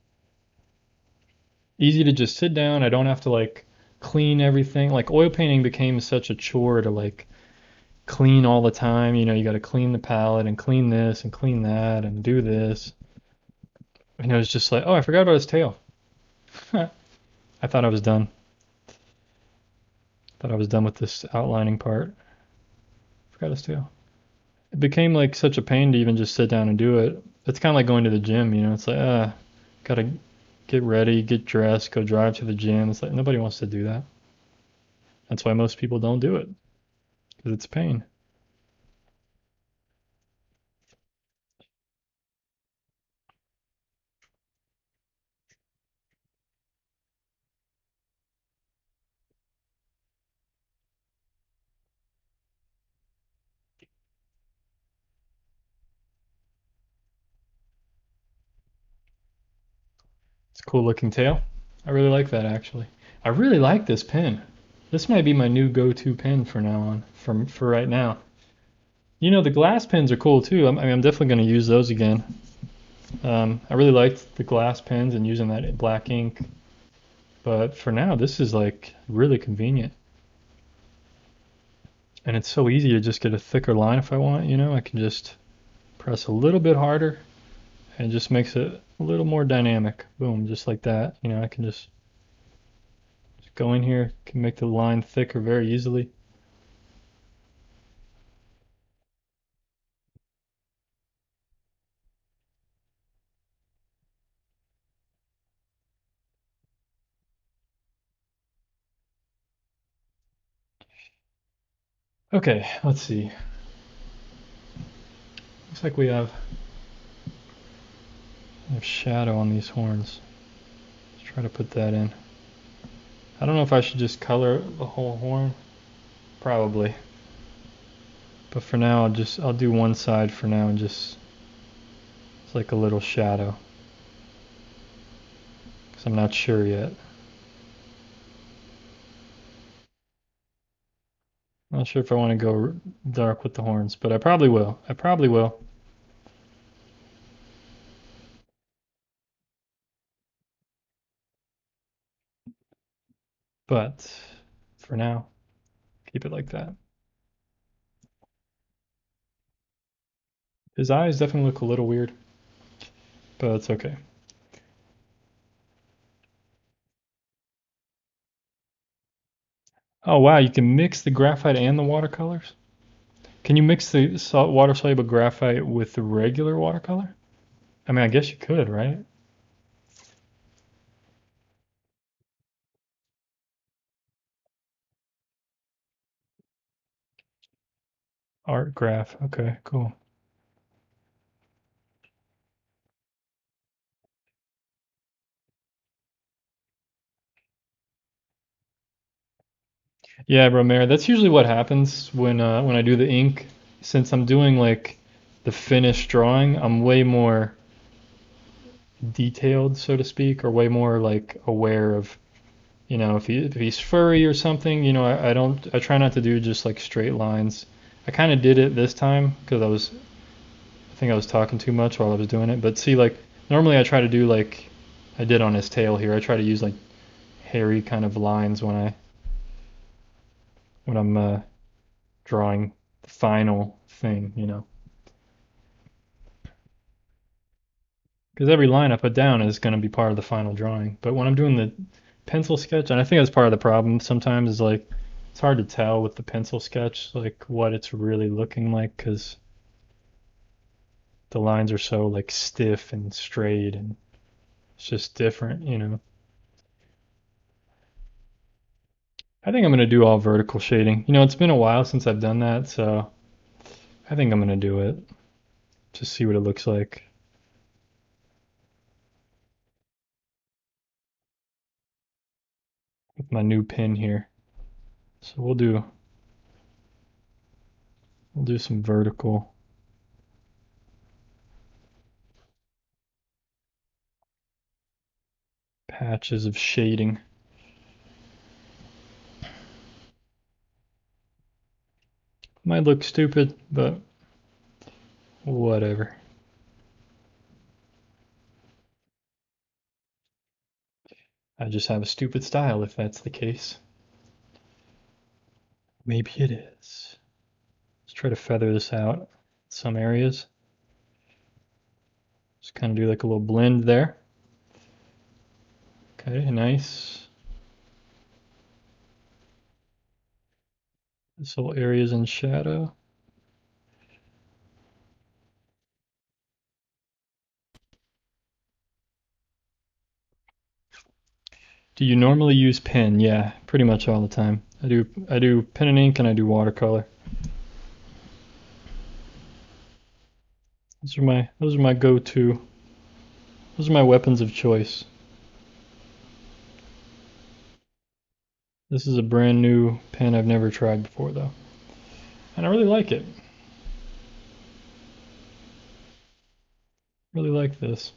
easy to just sit down. I don't have to like clean everything. Like oil painting became such a chore to like clean all the time. You know, you got to clean the palette and clean this and clean that and do this. And it was just like, oh, I forgot about his tail. I thought I was done. Thought I was done with this outlining part. Forgot his tail. It became like such a pain to even just sit down and do it. It's kind of like going to the gym, you know. It's like, gotta get ready, get dressed, go drive to the gym. It's like nobody wants to do that. That's why most people don't do it, because it's pain. It's a cool looking tail. I really like that actually. I really like this pen. This might be my new go-to pen for now on, for right now. You know, the glass pens are cool too. I mean, I'm definitely going to use those again. I really liked the glass pens and using that black ink, but for now, this is like really convenient. And it's so easy to just get a thicker line if I want, you know, I can just press a little bit harder and it just makes it a little more dynamic. Boom, just like that. You know, I can just go in here, can make the line thicker very easily. Okay, let's see. Looks like we have shadow on these horns. Let's try to put that in. I don't know if I should just color the whole horn. Probably. But for now, I'll do one side for now and just, it's like a little shadow. Because I'm not sure yet. Not sure if I want to go dark with the horns, but I probably will. I probably will. But for now, keep it like that. His eyes definitely look a little weird, but it's okay. Oh wow, you can mix the graphite and the watercolors? Can you mix the water-soluble graphite with the regular watercolor? I mean, I guess you could, right? Art graph. Okay, cool. Yeah, Romero, that's usually what happens when I do the ink. Since I'm doing like the finished drawing, I'm way more detailed, so to speak, or way more like aware of, you know, if he's furry or something, you know, I try not to do just like straight lines. I kind of did it this time because I think I was talking too much while I was doing it. But see, like normally I try to do like I did on his tail here. I try to use like hairy kind of lines when I'm drawing the final thing, you know. Because every line I put down is going to be part of the final drawing. But when I'm doing the pencil sketch, and I think that's part of the problem sometimes, is like it's hard to tell with the pencil sketch like what it's really looking like because the lines are so like stiff and straight and it's just different, you know. I think I'm going to do all vertical shading. You know, it's been a while since I've done that, so I think I'm going to do it. Just see what it looks like with my new pen here. So we'll do some vertical patches of shading. Might look stupid, but whatever. I just have a stupid style if that's the case. Maybe it is. Let's try to feather this out in some areas. Just kind of do like a little blend there. Okay, nice. This whole area's in shadow. Do you normally use pen? Yeah, pretty much all the time. I do pen and ink and I do watercolor. Those are my go-to. Those are my weapons of choice. This is a brand new pen I've never tried before though. And I really like it. Really like this.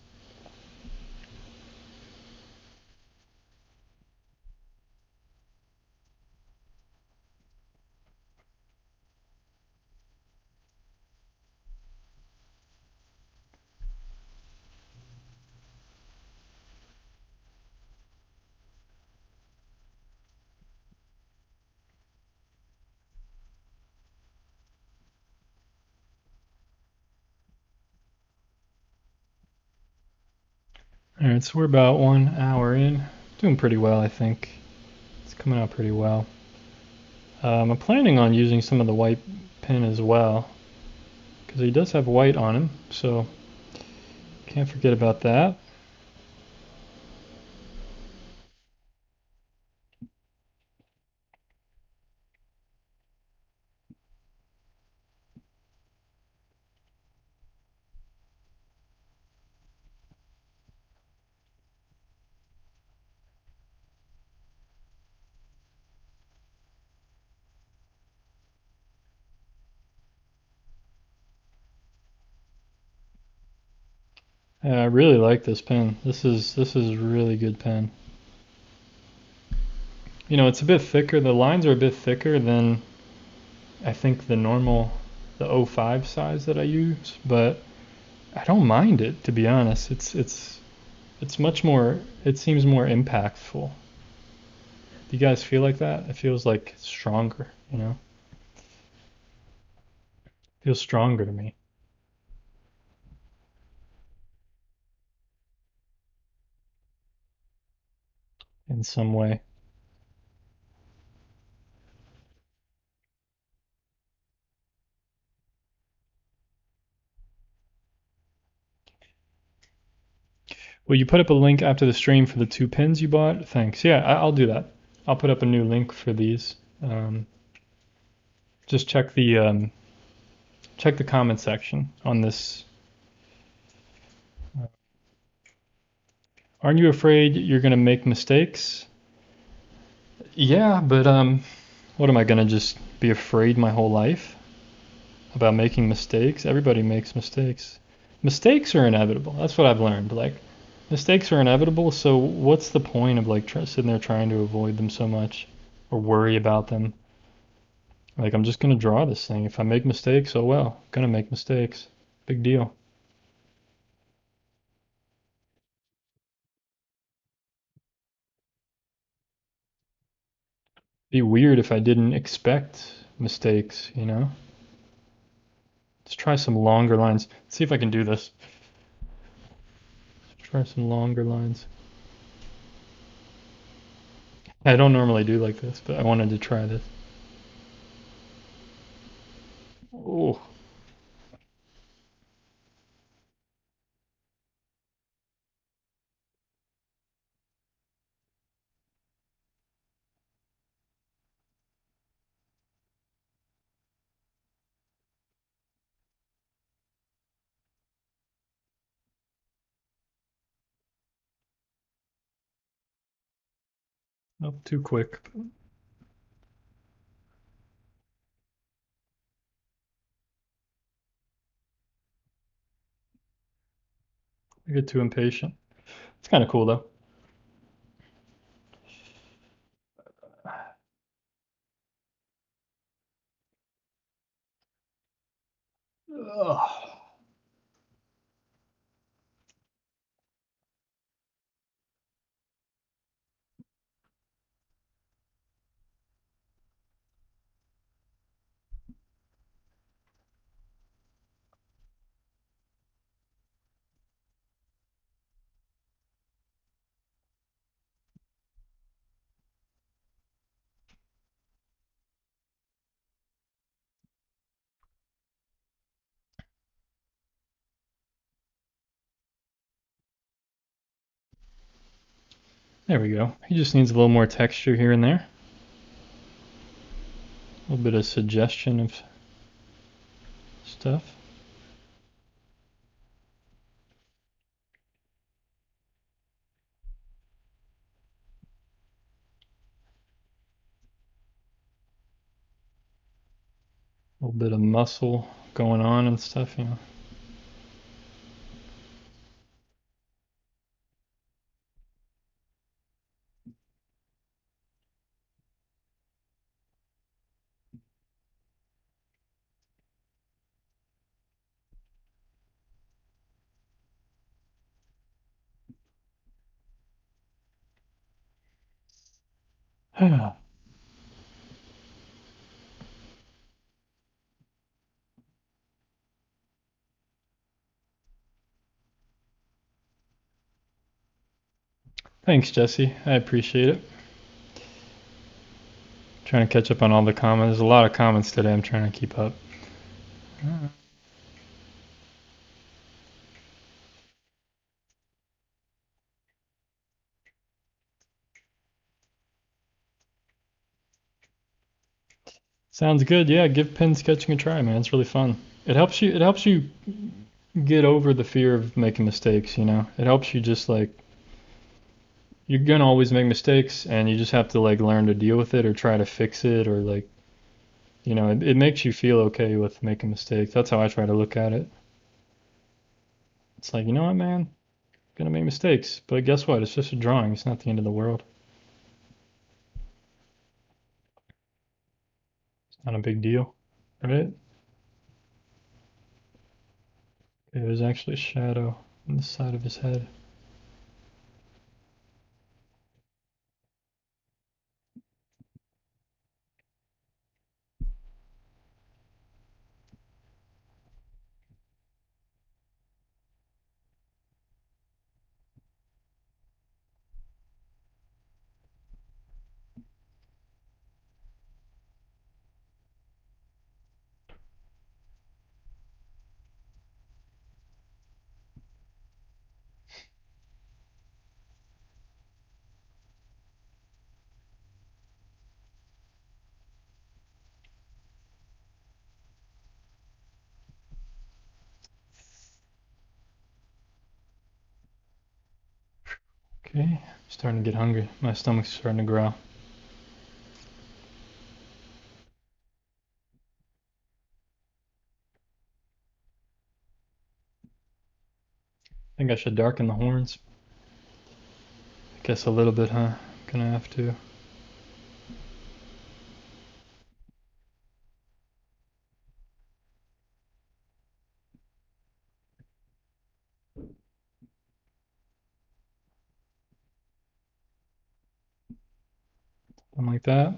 Alright, so we're about 1 hour in. Doing pretty well, I think. It's coming out pretty well. I'm planning on using some of the white pen as well, because he does have white on him, so can't forget about that. Yeah, I really like this pen. This is a really good pen. You know, it's a bit thicker. The lines are a bit thicker than I think the '05 size that I use, but I don't mind it, to be honest. It's much more. It seems more impactful. Do you guys feel like that? It feels like stronger. You know, it feels stronger to me in some way. Will you put up a link after the stream for the two pins you bought? Thanks. Yeah, I'll do that. I'll put up a new link for these. Just check the comment section on this. Aren't you afraid you're gonna make mistakes? Yeah, but what am I gonna just be afraid my whole life about making mistakes? Everybody makes mistakes. Mistakes are inevitable. That's what I've learned. Like, mistakes are inevitable. So what's the point of like sitting there trying to avoid them so much or worry about them? Like, I'm just gonna draw this thing. If I make mistakes, oh well, gonna make mistakes. Big deal. Be weird if I didn't expect mistakes, you know? Let's try some longer lines. Let's see if I can do this. Let's try some longer lines. I don't normally do like this, but I wanted to try this. Oh, not too quick. I get too impatient. It's kind of cool though. Ugh. There we go. He just needs a little more texture here and there. A little bit of suggestion of stuff. A little bit of muscle going on and stuff, you know. Thanks, Jesse. I appreciate it. Trying to catch up on all the comments. There's a lot of comments today. I'm trying to keep up. Sounds good. Yeah, give pen sketching a try, man. It's really fun. It helps you. It helps you get over the fear of making mistakes. You know, it helps you just like you're gonna always make mistakes, and you just have to like learn to deal with it or try to fix it or like you know, it makes you feel okay with making mistakes. That's how I try to look at it. It's like, you know what, man? I'm gonna make mistakes, but guess what? It's just a drawing. It's not the end of the world. It's not a big deal, right? Okay, there's actually a shadow on the side of his head. Okay, starting to get hungry. My stomach's starting to growl. I think I should darken the horns. I guess a little bit, huh? Gonna have to. Something like that.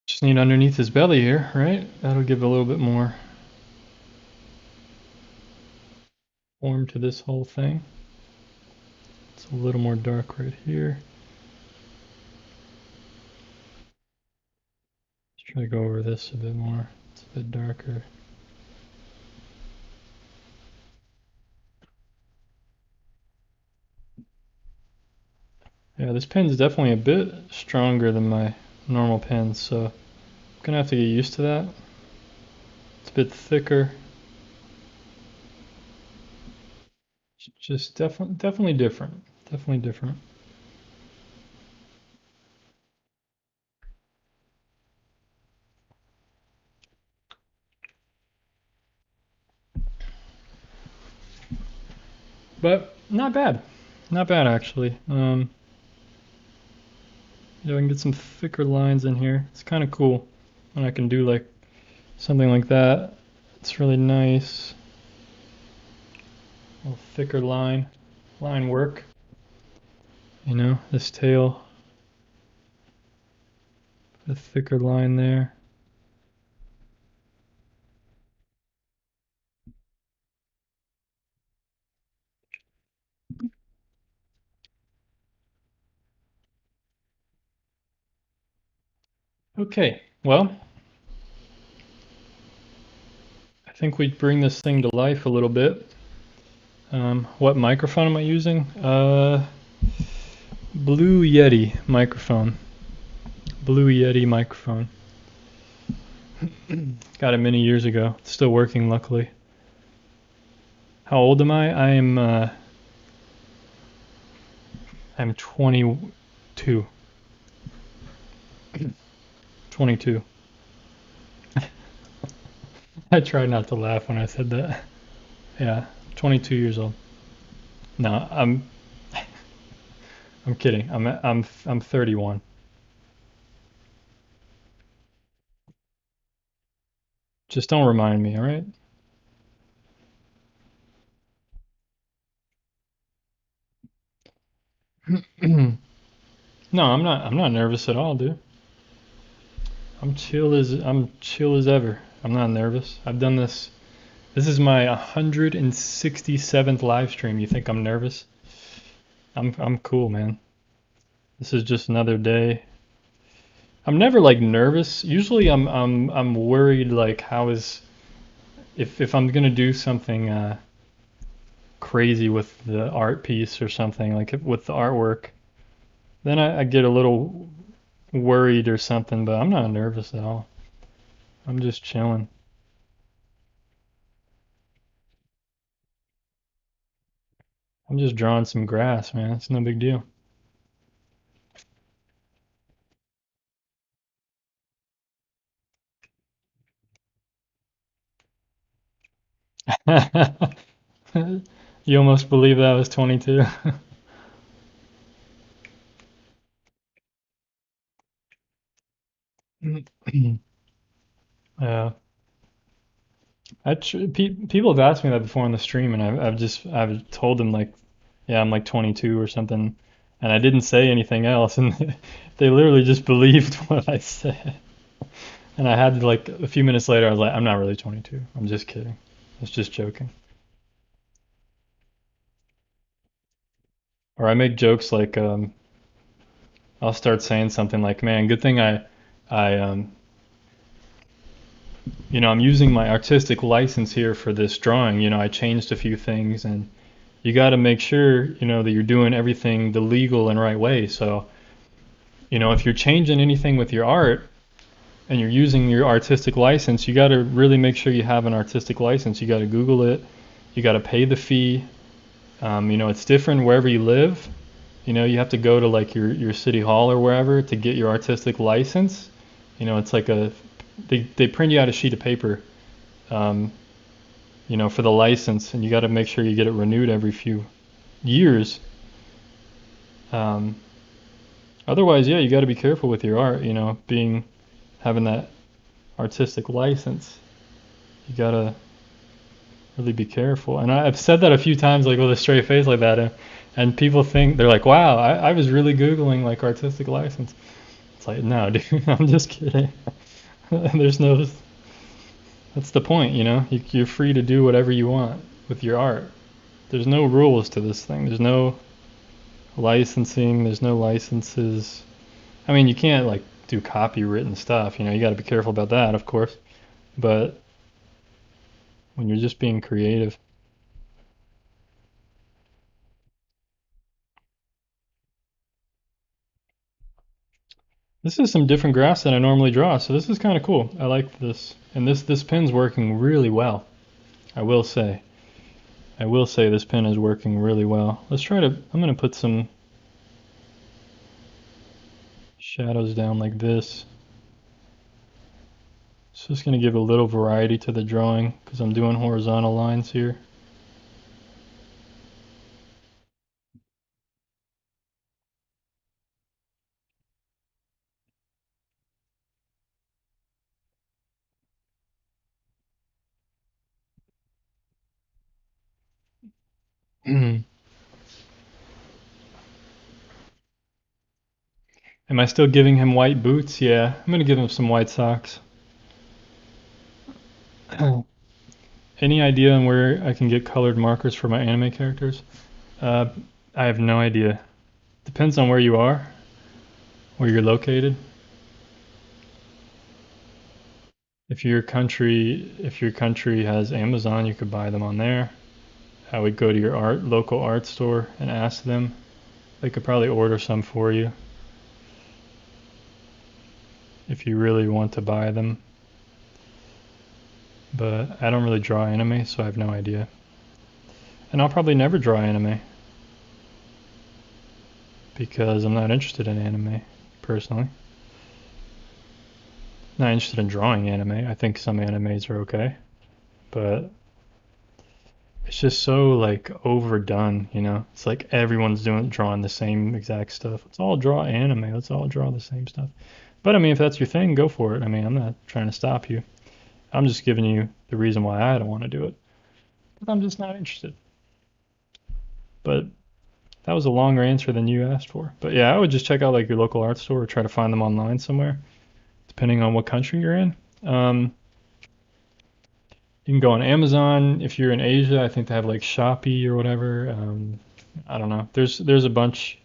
Just need underneath his belly here, right? That'll give a little bit more form to this whole thing. It's a little more dark right here. Let's try to go over this a bit more. It's a bit darker. Yeah, this pen's definitely a bit stronger than my normal pen, so I'm gonna have to get used to that. It's a bit thicker. Just definitely different. Definitely different. But not bad. Not bad actually. I can get some thicker lines in here. It's kind of cool when I can do like something like that. It's really nice. A little thicker line work. You know, this tail, a thicker line there. Okay, well, I think we bring this thing to life a little bit. What microphone am I using? Blue Yeti microphone. Blue Yeti microphone. Got it many years ago. It's still working, luckily. How old am I? I'm 22. 22. I tried not to laugh when I said that. Yeah, 22 years old. No, I'm kidding. I'm 31. Just don't remind me, all right? No, I'm not nervous at all, dude. I'm chill as ever. I'm not nervous. I've done this. This is my 167th live stream. You think I'm nervous? I'm cool, man. This is just another day. I'm never like nervous. Usually I'm worried like how is if I'm gonna do something crazy with the art piece or something like with the artwork, then I get a little worried or something. But I'm not nervous at all. I'm just chilling. I'm just drawing some grass, man. It's no big deal. You almost believe that I was 22. Yeah. People have asked me that before on the stream, and I've told them like, yeah, I'm like 22 or something, and I didn't say anything else, and they literally just believed what I said. And I had to, like a few minutes later, I was like, I'm not really 22. I'm just kidding. I was just joking. Or I make jokes like, I'll start saying something like, man, good thing I'm using my artistic license here for this drawing. I changed a few things, and you got to make sure, that you're doing everything the legal and right way. So, if you're changing anything with your art and you're using your artistic license, you got to really make sure you have an artistic license. You got to Google it. You got to pay the fee. It's different wherever you live. You have to go to like your city hall or wherever to get your artistic license. It's like they print you out a sheet of paper, um, for the license, and you got to make sure you get it renewed every few years. Um, Otherwise, yeah, you got to be careful with your art. Having that artistic license, you got to really be careful. And I've said that a few times, like with a straight face like that, and people think they're like, "Wow, I was really googling like artistic license." It's like, no, dude, I'm just kidding. There's no. That's the point, You're free to do whatever you want with your art. There's no rules to this thing. There's no licensing. There's no licenses. I mean, you can't like do copywritten stuff. You got to be careful about that, of course. But when you're just being creative. This is some different graphs than I normally draw, so this is kind of cool. I like this. And this pen's working really well, I will say. I will say this pen is working really well. I'm gonna put some shadows down like this. It's just gonna give a little variety to the drawing because I'm doing horizontal lines here. Am I still giving him white boots? Yeah, I'm gonna give him some white socks. Any idea on where I can get colored markers for my anime characters? Uh, I have no idea. Depends on where you are, where you're located. If your country has Amazon, you could buy them on there. I would go to your local art store and ask them. They could probably order some for you if you really want to buy them. But I don't really draw anime, so I have no idea. And I'll probably never draw anime because I'm not interested in anime personally. Not interested in drawing anime. I think some animes are okay, but it's just so like overdone, you know? It's like everyone's drawing the same exact stuff. Let's all draw anime. Let's all draw the same stuff. But I mean, if that's your thing, go for it. I mean, I'm not trying to stop you. I'm just giving you the reason why I don't want to do it. But I'm just not interested. But that was a longer answer than you asked for. But yeah, I would just check out like your local art store or try to find them online somewhere, depending on what country you're in. You can go on Amazon if you're in Asia. I think they have like Shopee or whatever. I don't know. There's a bunch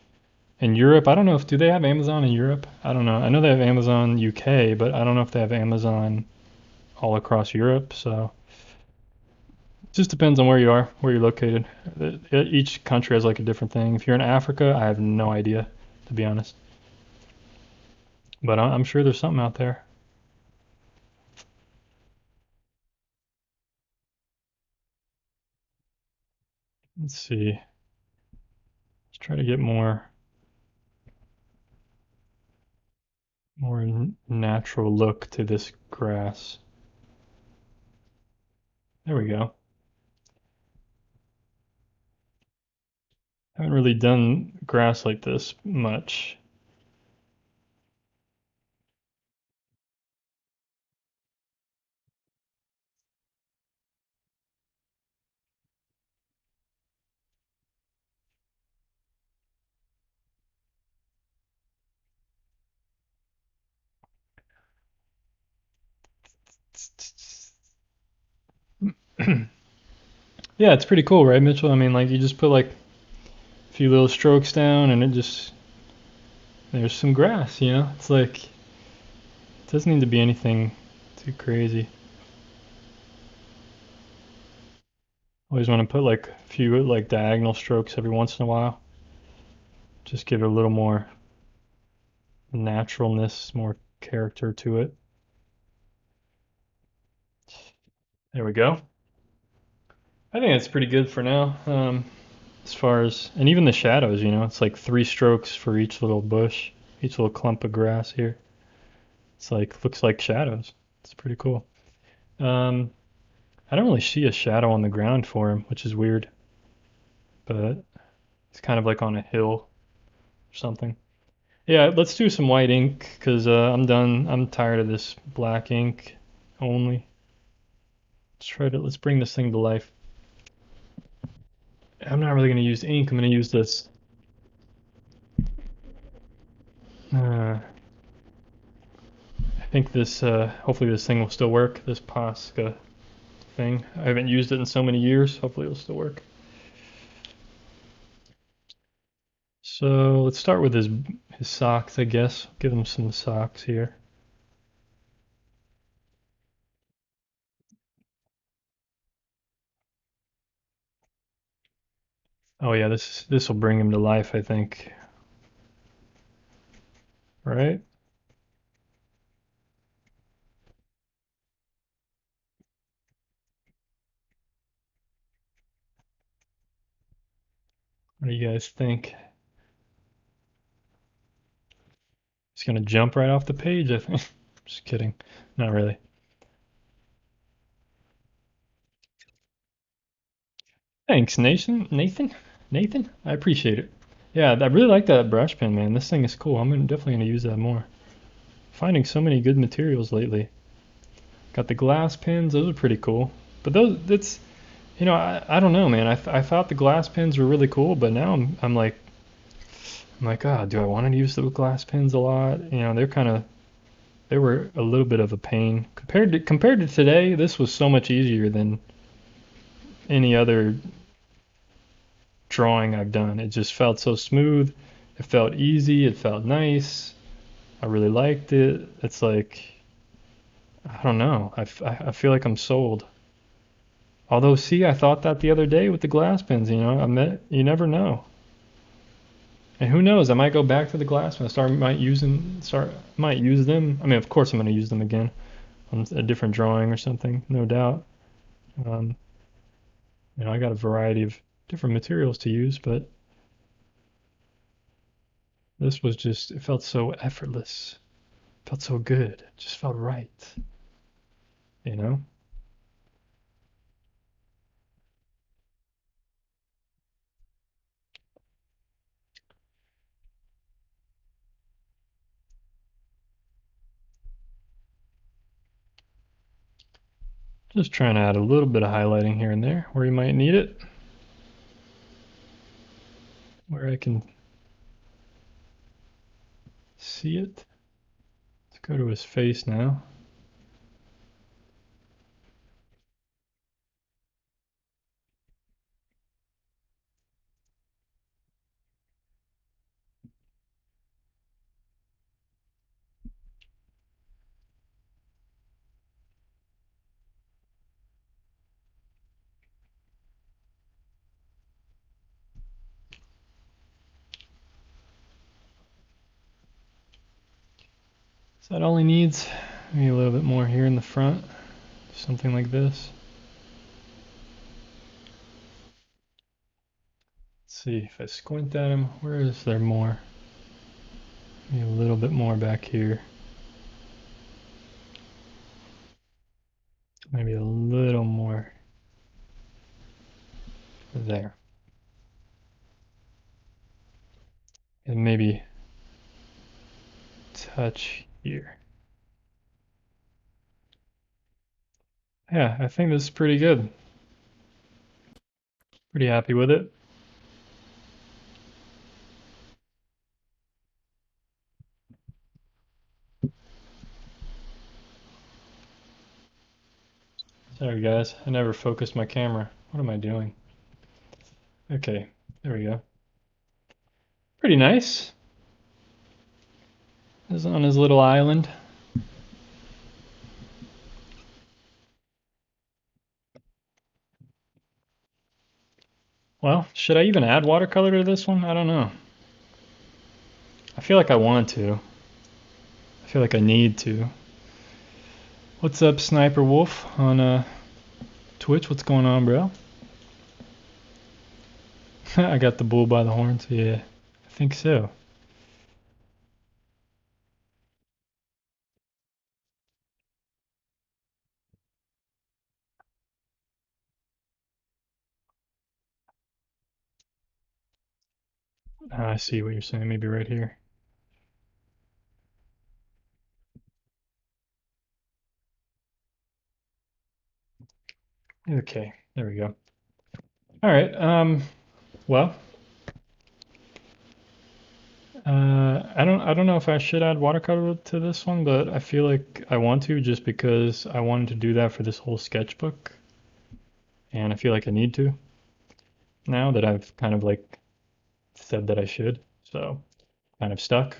in Europe. I don't know if do they have Amazon in Europe? I don't know. I know they have Amazon UK, but I don't know if they have Amazon all across Europe. So it just depends on where you are, where you're located. Each country has like a different thing. If you're in Africa, I have no idea, to be honest. But I'm sure there's something out there. Let's see. Let's try to get more natural look to this grass. There we go. I haven't really done grass like this much. Yeah, it's pretty cool, right, Mitchell? I mean, like you just put like a few little strokes down and it just there's some grass, you know? It's like it doesn't need to be anything too crazy. Always want to put like a few like diagonal strokes every once in a while. Just give it a little more naturalness, more character to it. There we go. I think that's pretty good for now. As far as, and even the shadows, you know, it's like 3 strokes for each little bush, each little clump of grass here. It's like, looks like shadows. It's pretty cool. Um, I don't really see a shadow on the ground for him, which is weird, but it's kind of like on a hill or something. Yeah, let's do some white ink because I'm done. I'm tired of this black ink only. Let's bring this thing to life. I'm not really going to use ink. I'm going to use this. I think hopefully this thing will still work. This Posca thing. I haven't used it in so many years. Hopefully it'll still work. So let's start with his socks, I guess. Give him some socks here. Oh yeah, this will bring him to life, I think. Right? What do you guys think? It's gonna jump right off the page, I think. Just kidding. Not really. Thanks, Nathan. Nathan? I appreciate it. Yeah, I really like that brush pen, man. This thing is cool. Definitely gonna use that more. Finding so many good materials lately. Got the glass pens. Those are pretty cool. But that's, I don't know, man. I thought the glass pens were really cool, but now I'm like, ah, do I want to use the glass pens a lot? They were a little bit of a pain compared to today. This was so much easier than any other drawing I've done. It just felt so smooth. It felt easy. It felt nice. I really liked it. It's like, I don't know. I feel like I'm sold. Although, see, I thought that the other day with the glass pens. You never know. And who knows? I might go back to the glass pens. Might use them. I mean, of course, I'm going to use them again on a different drawing or something, no doubt. Um, I got a variety of different materials to use, but this was just, it felt so effortless. It felt so good. It just felt right, you know? Just trying to add a little bit of highlighting here and there where you might need it. Where I can see it. Let's go to his face now. So that all he needs. Maybe a little bit more here in the front. Something like this. Let's see if I squint at him. Where is there more? Maybe a little bit more back here. Maybe a little more there. And maybe touch here. Yeah, I think this is pretty good. Pretty happy with it. Sorry guys, I never focused my camera. What am I doing? Okay, there we go. Pretty nice. He's on his little island. Well, should I even add watercolor to this one? I don't know. I feel like I want to. I feel like I need to. What's up, Sniper Wolf on Twitch? What's going on, bro? I got the bull by the horns. Yeah, I think so. I see what you're saying. Maybe right here. Okay, there we go. All right. Well, I don't know if I should add watercolor to this one, but I feel like I want to just because I wanted to do that for this whole sketchbook, and I feel like I need to now that I've kind of like said that I should. So kind of stuck,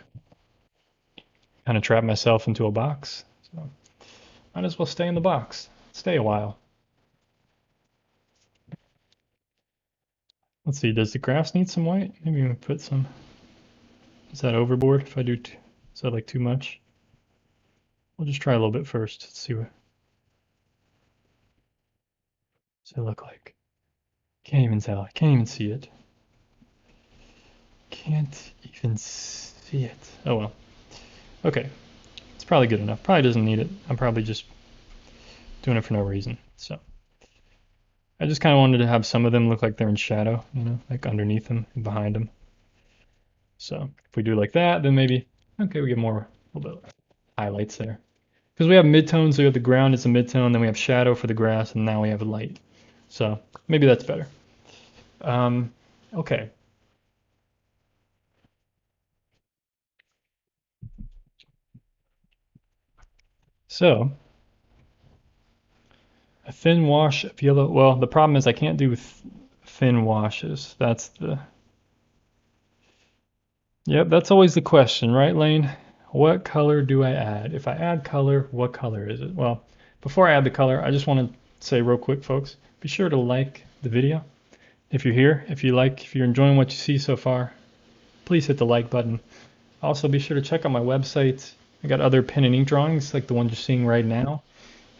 kind of trapped myself into a box. So might as well stay in the box, stay a while. Let's see, does the grass need some white? Maybe we put some. Is that overboard if I do? Is that like too much? We'll just try a little bit first. Let's see what does it look like. Can't even tell. I can't even see it. Can't even see it. Oh well. Okay. It's probably good enough. Probably doesn't need it. I'm probably just doing it for no reason. So I just kind of wanted to have some of them look like they're in shadow, you know, like underneath them and behind them. So if we do like that, then maybe, okay, we get more, a little bit of highlights there. Because we have midtones, so we have the ground is a midtone, then we have shadow for the grass, and now we have light. So maybe that's better. Okay. So a thin wash of yellow. Well, the problem is I can't do thin washes. That's the. Yep, that's always the question, right, Lane? What color do I add? If I add color, what color is it? Well, before I add the color, I just want to say real quick, folks, be sure to like the video. If you're here, if you're enjoying what you see so far, please hit the like button. Also, be sure to check out my website. I got other pen and ink drawings like the one you're seeing right now.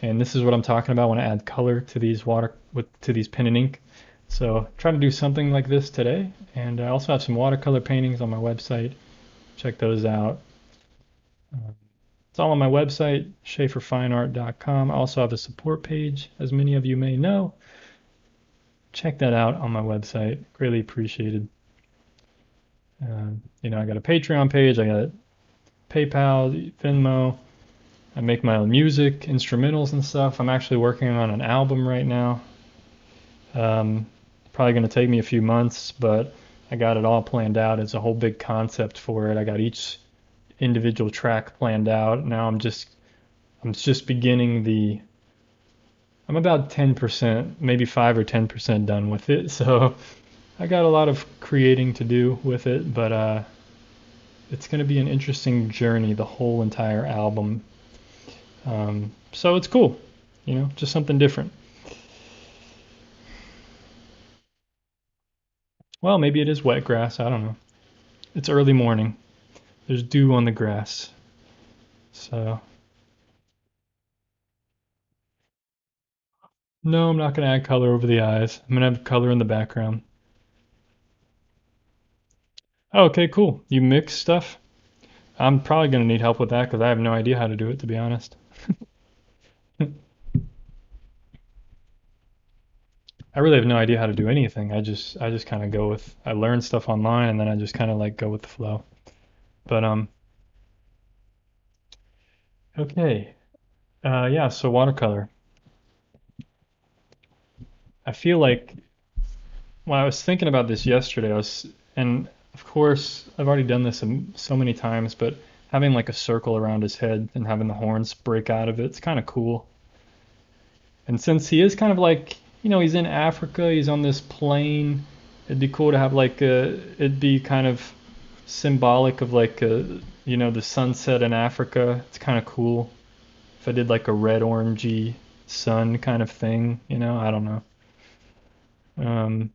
And this is what I'm talking about when I add color to these to these pen and ink. So try to do something like this today. And I also have some watercolor paintings on my website. Check those out. It's all on my website, schaeferfineart.com. I also have a support page, as many of you may know. Check that out on my website. Greatly appreciated. I got a Patreon page. I got PayPal, Venmo. I make my own music, instrumentals and stuff. I'm actually working on an album right now. Probably going to take me a few months, but I got it all planned out. It's a whole big concept for it. I got each individual track planned out. Now I'm just beginning the. I'm about 10%, maybe 5 or 10% done with it. So I got a lot of creating to do with it, but it's going to be an interesting journey, the whole entire album. So it's cool, just something different. Well, maybe it is wet grass. I don't know. It's early morning. There's dew on the grass. So, no, I'm not going to add color over the eyes. I'm going to have color in the background. Oh, okay, cool. You mix stuff? I'm probably going to need help with that because I have no idea how to do it, to be honest. I really have no idea how to do anything. I just kind of go with I learn stuff online and then I just kind of like go with the flow. But okay. Yeah, so watercolor. I feel like when I was thinking about this yesterday, and of course, I've already done this so many times, but having like a circle around his head and having the horns break out of it's kind of cool. And since he is kind of like, he's in Africa, he's on this plain, it'd be cool to have it'd be kind of symbolic of the sunset in Africa. It's kind of cool if I did like a red orangey sun kind of thing, I don't know. Um,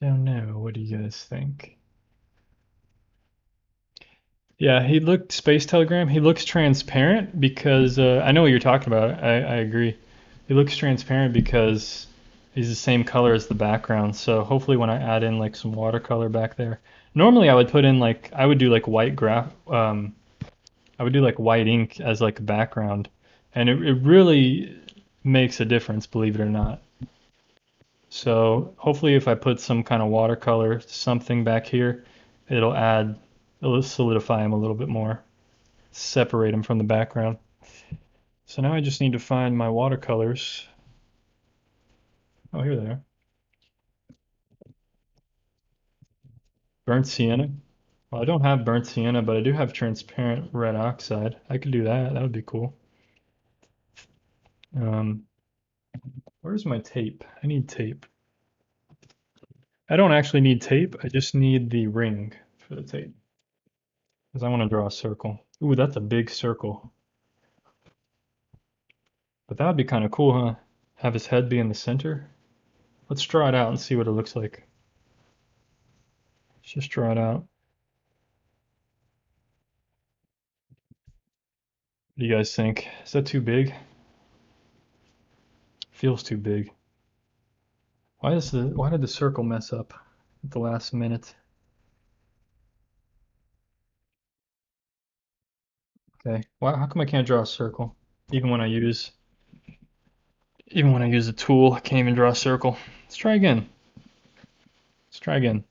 don't know. What do you guys think? Yeah, he looked Space Telegram. He looks transparent because I know what you're talking about. I agree. He looks transparent because he's the same color as the background. So hopefully when I add in like some watercolor back there. Normally I would put in I would do like I would do like white ink as like a background. And it really makes a difference, believe it or not. So hopefully if I put some kind of watercolor, something back here, it'll solidify him a little bit more, separate him from the background. So now I just need to find my watercolors. Oh, here they are. Burnt sienna. Well, I don't have burnt sienna, but I do have transparent red oxide. I could do that. That would be cool. Um, where's my tape? I need tape. I don't actually need tape. I just need the ring for the tape. Because I want to draw a circle. Ooh, that's a big circle. But that would be kind of cool, huh? Have his head be in the center. Let's draw it out and see what it looks like. Let's just draw it out. What do you guys think? Is that too big? Feels too big. Why did the circle mess up at the last minute? Okay. How come I can't draw a circle? Even when I use even when I use a tool, I can't even draw a circle. Let's try again. Let's try again.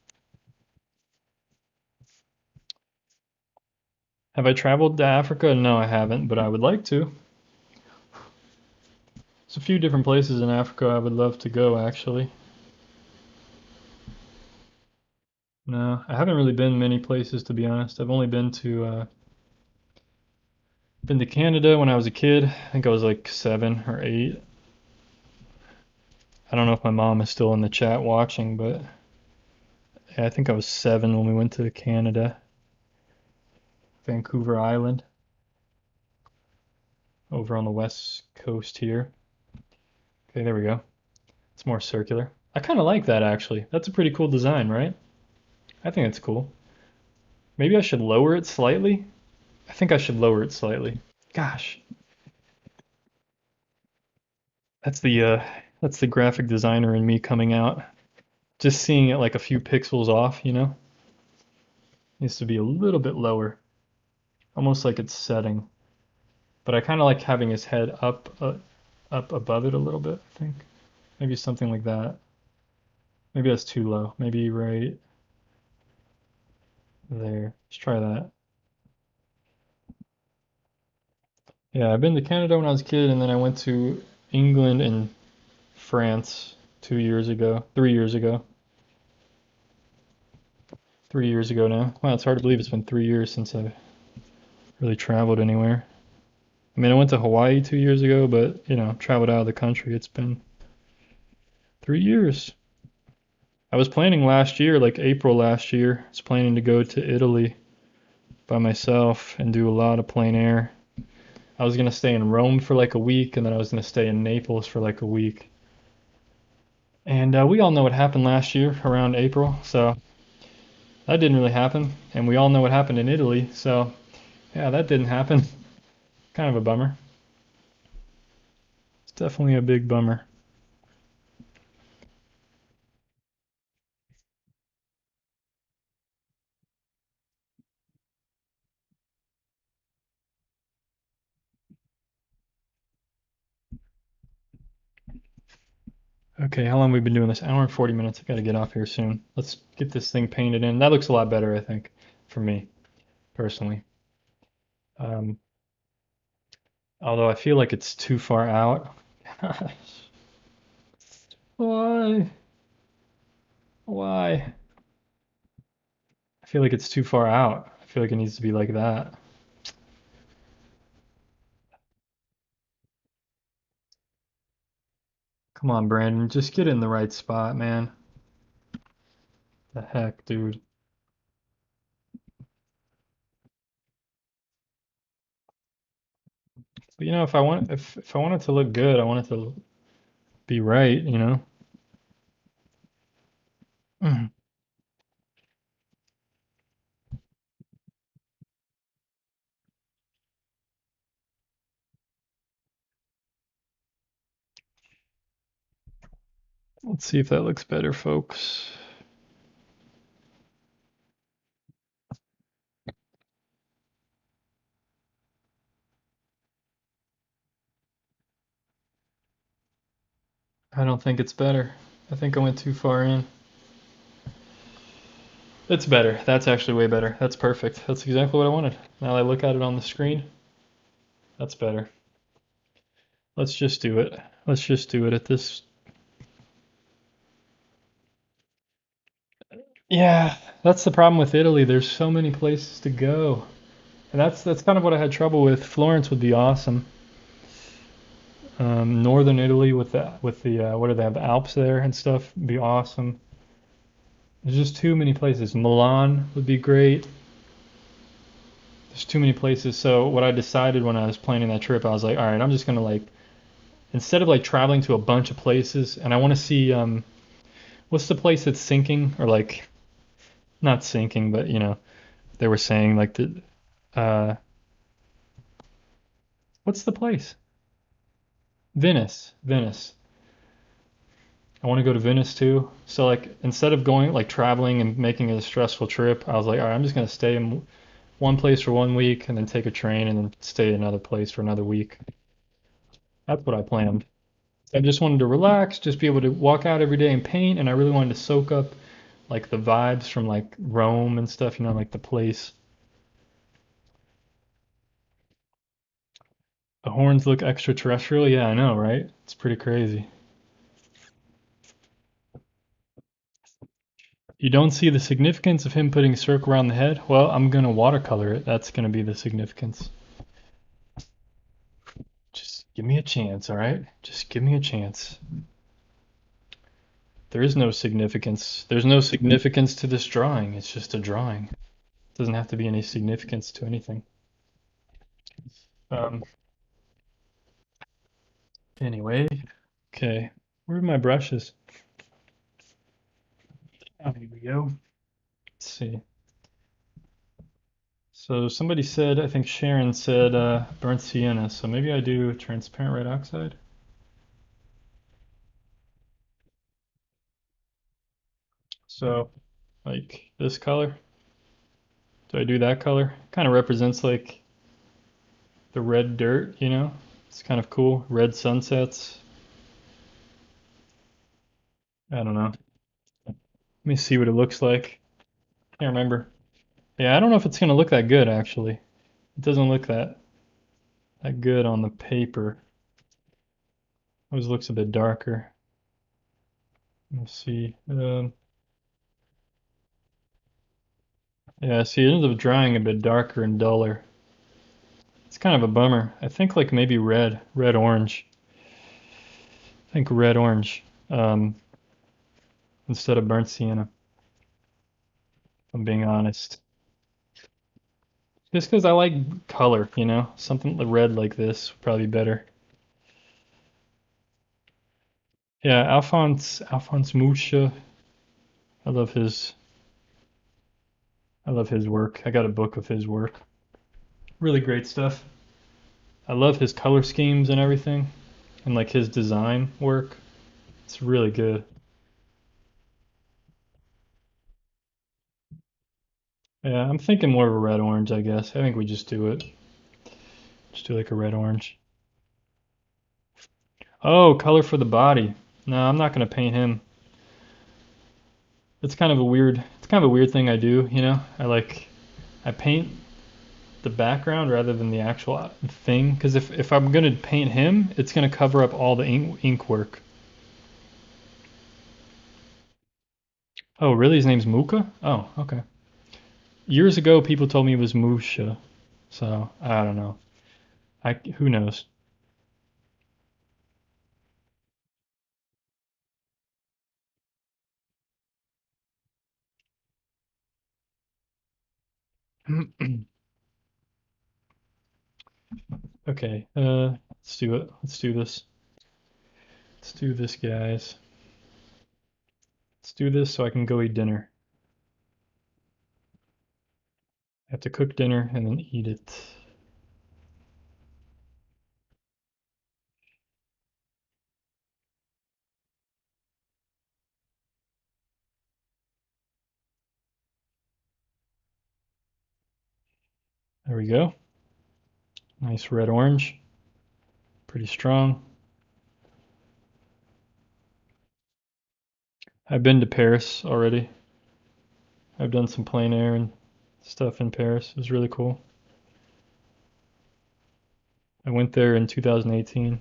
Have I traveled to Africa? No, I haven't, but I would like to. There's a few different places in Africa I would love to go, actually. No, I haven't really been many places, to be honest. I've only been to Canada when I was a kid. I think I was like 7 or 8. I don't know if my mom is still in the chat watching, but yeah, I think I was 7 when we went to Canada, Vancouver Island, over on the west coast here. Okay, there we go. It's more circular. I kind of like that actually. That's a pretty cool design, right? I think it's cool. Maybe I should lower it slightly. I think I should lower it slightly. Gosh, that's the uh, that's the graphic designer in me coming out. Just seeing it like a few pixels off, you know? Needs to be a little bit lower, almost like it's setting. But I kind of like having his head up above it a little bit, I think. Maybe something like that. Maybe that's too low. Maybe right there. Let's try that. Yeah, I've been to Canada when I was a kid, and then I went to England and France 2 years ago, 3 years ago. 3 years ago now. Wow, it's hard to believe it's been 3 years since I've really traveled anywhere. I mean, I went to Hawaii 2 years ago, but traveled out of the country. It's been 3 years. I was planning last year, like April last year, I was planning to go to Italy by myself and do a lot of plein air. I was gonna stay in Rome for like a week, and then I was gonna stay in Naples for like a week. And we all know what happened last year around April, so that didn't really happen. And we all know what happened in Italy, so yeah, that didn't happen. Kind of a bummer. It's definitely a big bummer. Okay, how long have we been doing this? Hour and 40 minutes. I gotta get off here soon. Let's get this thing painted in. That looks a lot better, I think, for me, personally. Um, Although I feel like it's too far out. Gosh, why? Why? I feel like it's too far out. I feel like it needs to be like that. Come on, Brandon, just get in the right spot, man. The heck, dude. But if I want it to look good, I want it to be right. Mm. Let's see if that looks better, folks. I don't think it's better. I think I went too far in. It's better. That's actually way better. That's perfect. That's exactly what I wanted. Now that I look at it on the screen, that's better. Let's just do it. Let's just do it at this. Yeah, that's the problem with Italy. There's so many places to go. And that's kind of what I had trouble with. Florence would be awesome. Northern Italy with the what do they have, the Alps there and stuff would be awesome. There's just too many places. Milan would be great. There's too many places. So what I decided when I was planning that trip, I was like, all right, I'm just gonna like instead of like traveling to a bunch of places, and I want to see what's the place that's sinking or like not sinking, but they were saying like the uh what's the place? Venice. Venice. I want to go to Venice too. So like instead of going like traveling and making it a stressful trip, I was like, all right, I'm just gonna stay in one place for 1 week and then take a train and then stay in another place for another week. That's what I planned. I just wanted to relax, just be able to walk out every day and paint, and I really wanted to soak up like the vibes from like Rome and stuff, like the place. The horns look extraterrestrial. Yeah, I know, right? It's pretty crazy. You don't see the significance of him putting a circle around the head? Well, I'm gonna watercolor it. That's gonna be the significance. Just give me a chance, all right? Just give me a chance. There is no significance. There's no significance to this drawing. It's just a drawing. It doesn't have to be any significance to anything. Um, anyway, okay. Where are my brushes? Oh, here we go. Let's see. So somebody said, I think Sharon said burnt sienna. So maybe I do transparent red oxide. So like this color. Do I do that color? Kind of represents like the red dirt. It's kind of cool. Red sunsets. I don't know. Let me see what it looks like. Can't remember. Yeah, I don't know if it's gonna look that good actually. It doesn't look that good on the paper. Always looks a bit darker. Let's see. Yeah, see, it ends up drying a bit darker and duller. It's kind of a bummer. I think like maybe red orange. I think red orange instead of burnt sienna. If I'm being honest. Just because I like color. Something red like this would probably be better. Yeah, Alphonse Mucha. I love his I love his work. I got a book of his work. Really great stuff. I love his color schemes and everything, and like his design work. It's really good. Yeah, I'm thinking more of a red orange, I guess. I think we just do it. Just do like a red orange. Oh, color for the body. No, I'm not gonna paint him. It's kind of a weird thing I do. I paint the background rather than the actual thing. Because if I'm gonna paint him, it's gonna cover up all the ink work. Oh, really? His name's Muka? Oh, okay. Years ago, people told me it was Musha, so I don't know. Who knows? Okay, let's do it. Let's do this. Let's do this, guys. Let's do this so I can go eat dinner. I have to cook dinner and then eat it. There we go. Nice red orange. Pretty strong. I've been to Paris already. I've done some plein air and stuff in Paris. It was really cool. I went there in 2018.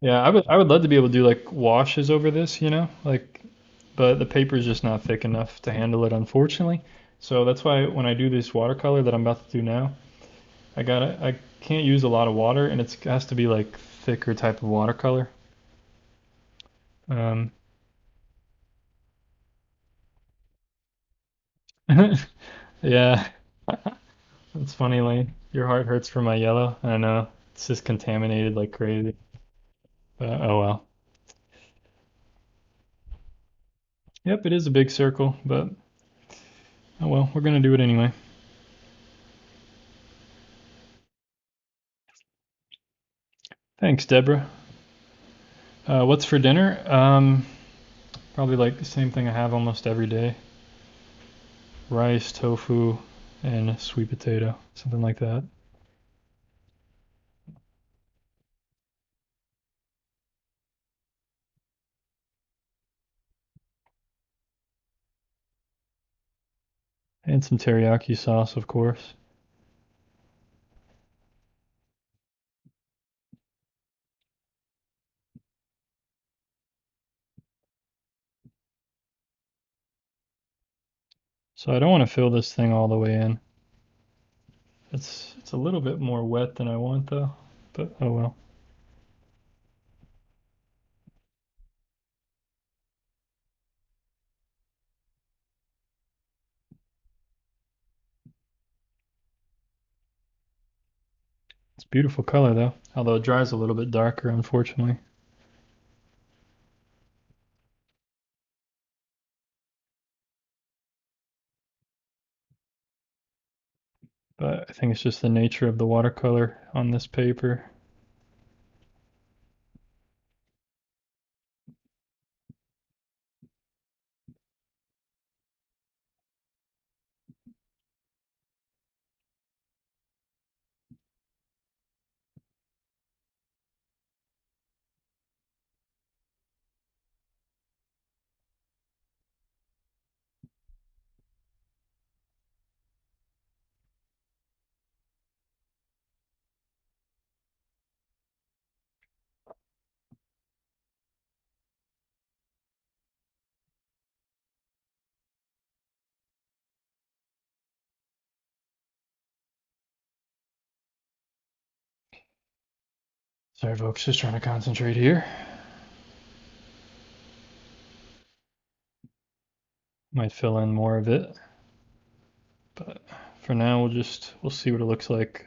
Yeah, I would love to be able to do like washes over this, but the paper is just not thick enough to handle it, unfortunately. So that's why when I do this watercolor that I'm about to do now, I can't use a lot of water, and it has to be like thicker type of watercolor. Um, yeah, it's funny, Lane. Your heart hurts for my yellow. I know it's just contaminated like crazy. But oh well. Yep, it is a big circle, but oh well, we're gonna do it anyway. Thanks, Deborah. What's for dinner? Probably like the same thing I have almost every day. Rice, tofu, and sweet potato, something like that. And some teriyaki sauce, of course. So I don't want to fill this thing all the way in. It's a little bit more wet than I want though, but oh well. It's beautiful color though, although it dries a little bit darker, unfortunately. But I think it's just the nature of the watercolor on this paper. Sorry folks, just trying to concentrate here. Might fill in more of it. But for now we'll see what it looks like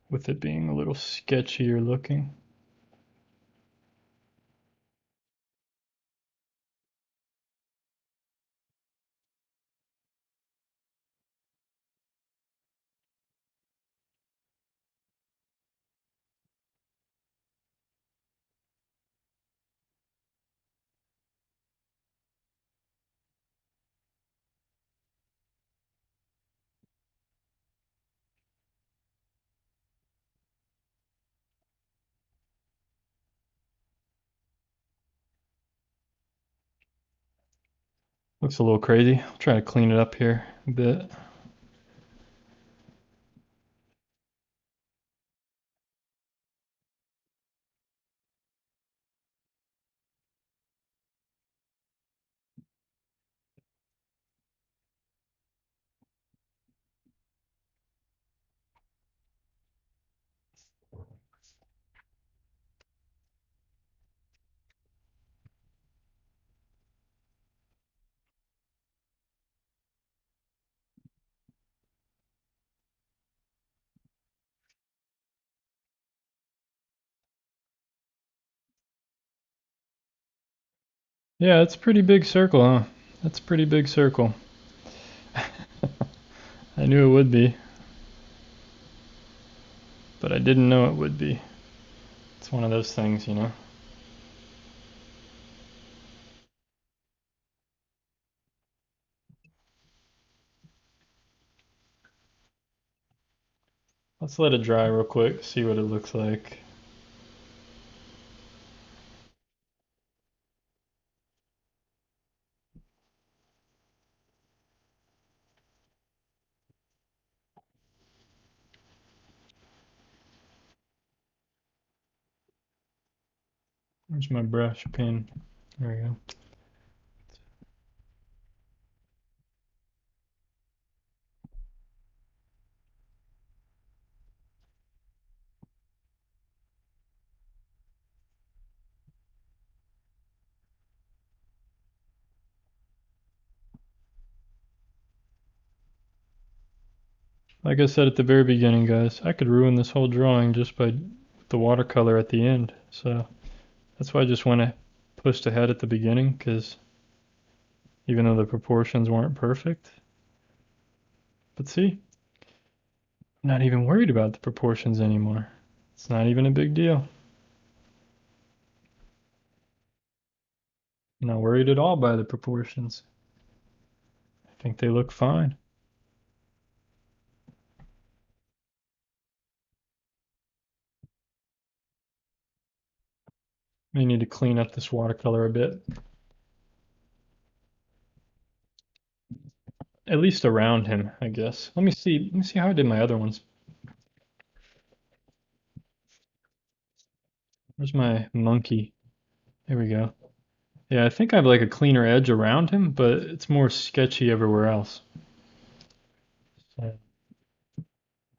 with it being a little sketchier looking. Looks a little crazy. I'll try to clean it up here a bit. Yeah, it's a pretty big circle, huh? That's a pretty big circle. I knew it would be, but I didn't know it would be. It's one of those things, you know. Let's let it dry real quick, see what it looks like. Where's my brush pen? There we go. Like I said at the very beginning, guys, I could ruin this whole drawing just by the watercolor at the end. So that's why I just went pushed ahead at the beginning, because even though the proportions weren't perfect. But see, I'm not even worried about the proportions anymore. It's not even a big deal. I'm not worried at all by the proportions. I think they look fine. May need to clean up this watercolor a bit. At least around him, I guess. Let me see how I did my other ones. Where's my monkey? There we go. Yeah, I think I have like a cleaner edge around him, but it's more sketchy everywhere else. So,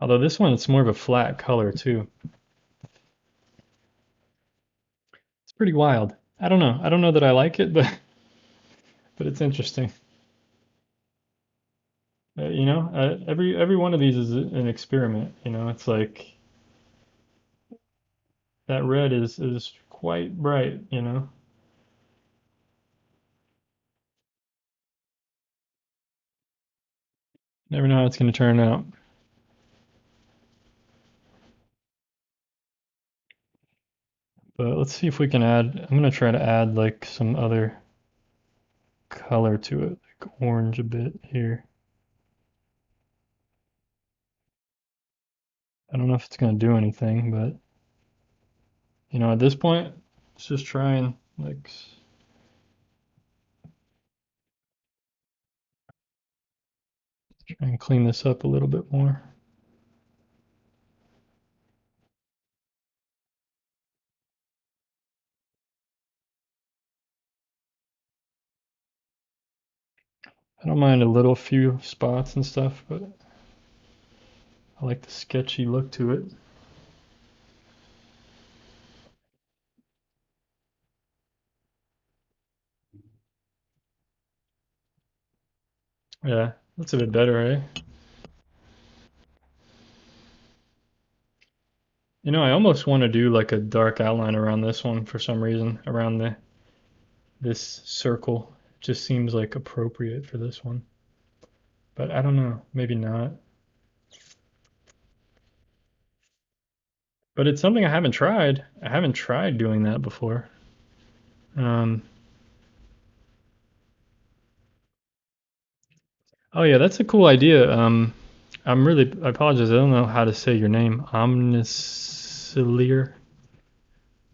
although this one, it's more of a flat color too. It's pretty wild. I don't know. I don't know that I like it, but but it's interesting. Every one of these is an experiment. It's like that red is quite bright. Never know how it's going to turn out. But let's see if we can add. I'm going to try to add like some other color to it, like orange a bit here. I don't know if it's going to do anything, but at this point, let's just try and like try and clean this up a little bit more. I don't mind a little few spots and stuff, but I like the sketchy look to it. Yeah, that's a bit better, eh? I almost want to do like a dark outline around this one for some reason, around this circle. It just seems like appropriate for this one. But I don't know, maybe not. But it's something I haven't tried. I haven't tried doing that before. Um, oh yeah, that's a cool idea. I apologize. I don't know how to say your name. Omniciliar.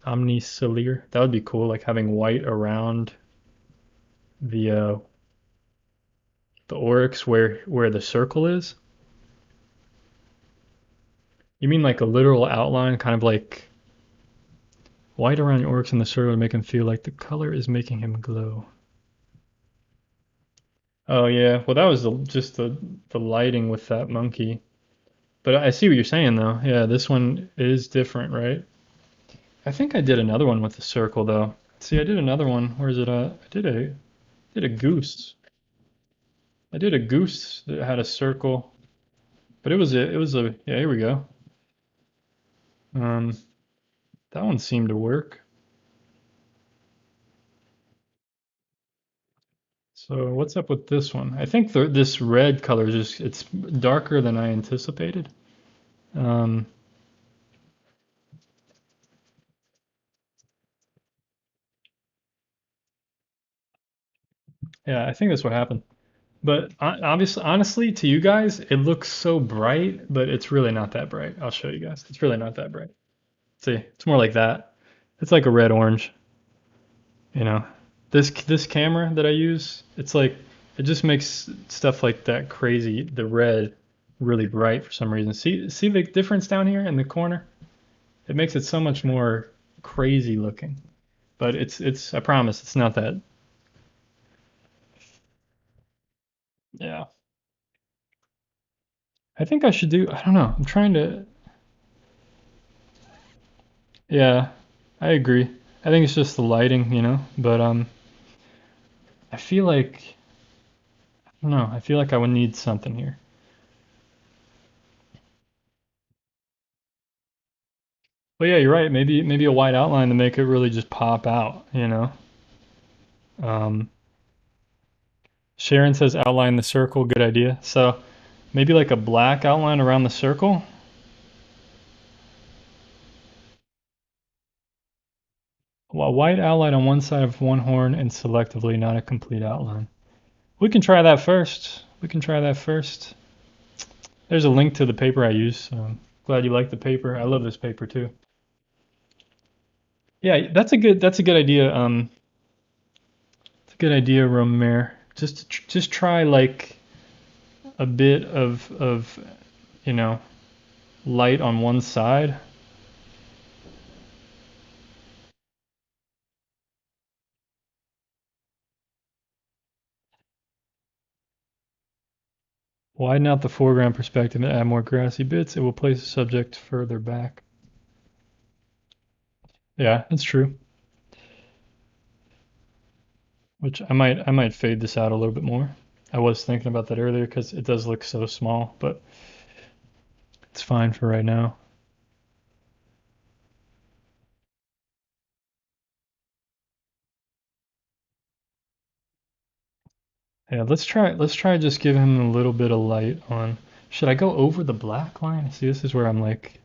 Omniciliar. That would be cool, like having white around the the Oryx where the circle is. You mean like a literal outline, kind of like white around the Oryx in the circle to make him feel like the color is making him glow. Oh yeah, well that was just the lighting with that monkey. But I see what you're saying though. Yeah, this one is different, right? I think I did another one with the circle though. See, I did another one. Where is it? I did a goose. I did a goose that had a circle, but it was a yeah. Here we go. Um, that one seemed to work. So what's up with this one? I think this red color is just it's darker than I anticipated. Um, yeah, I think that's what happened. But obviously, honestly, to you guys, it looks so bright, but it's really not that bright. I'll show you guys. It's really not that bright. See, it's more like that. It's like a red orange. You know, this camera that I use, it's like it just makes stuff like that crazy. The red really bright for some reason. See the difference down here in the corner? It makes it so much more crazy looking. But it's I promise it's not that. Yeah. I think I should do I don't know. I'm trying to yeah, I agree. I think it's just the lighting. But I feel like I don't know. I feel like I would need something here. But yeah, you're right. Maybe a white outline to make it really just pop out. Um, Sharon says outline the circle, good idea. So maybe like a black outline around the circle. A white outline on one side of one horn and selectively, not a complete outline. We can try that first. We can try that first. There's a link to the paper I use. So I'm glad you like the paper. I love this paper too. Yeah, that's a good idea. It's a good idea, Romer. Just try like a bit of you know light on one side. Widen out the foreground perspective and add more grassy bits. It will place the subject further back. Yeah, that's true. Which I might fade this out a little bit more. I was thinking about that earlier because it does look so small, but it's fine for right now. Yeah, let's try just give him a little bit of light on. Should I go over the black line? See, this is where I'm like,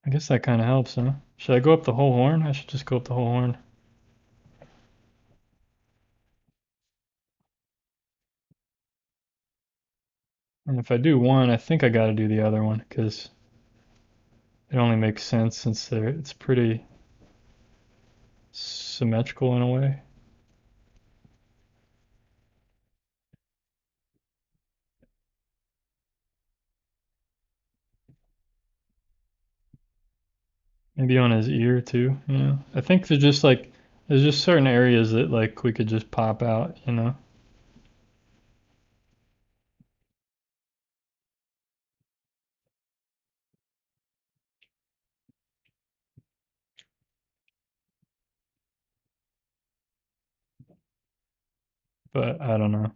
I guess that kind of helps, huh? Should I go up the whole horn? I should just go up the whole horn. And if I do one, I think I got to do the other one because it only makes sense since it's pretty symmetrical in a way. Maybe on his ear too, you know. I think there's just certain areas that like we could just pop out, you know. But I don't know.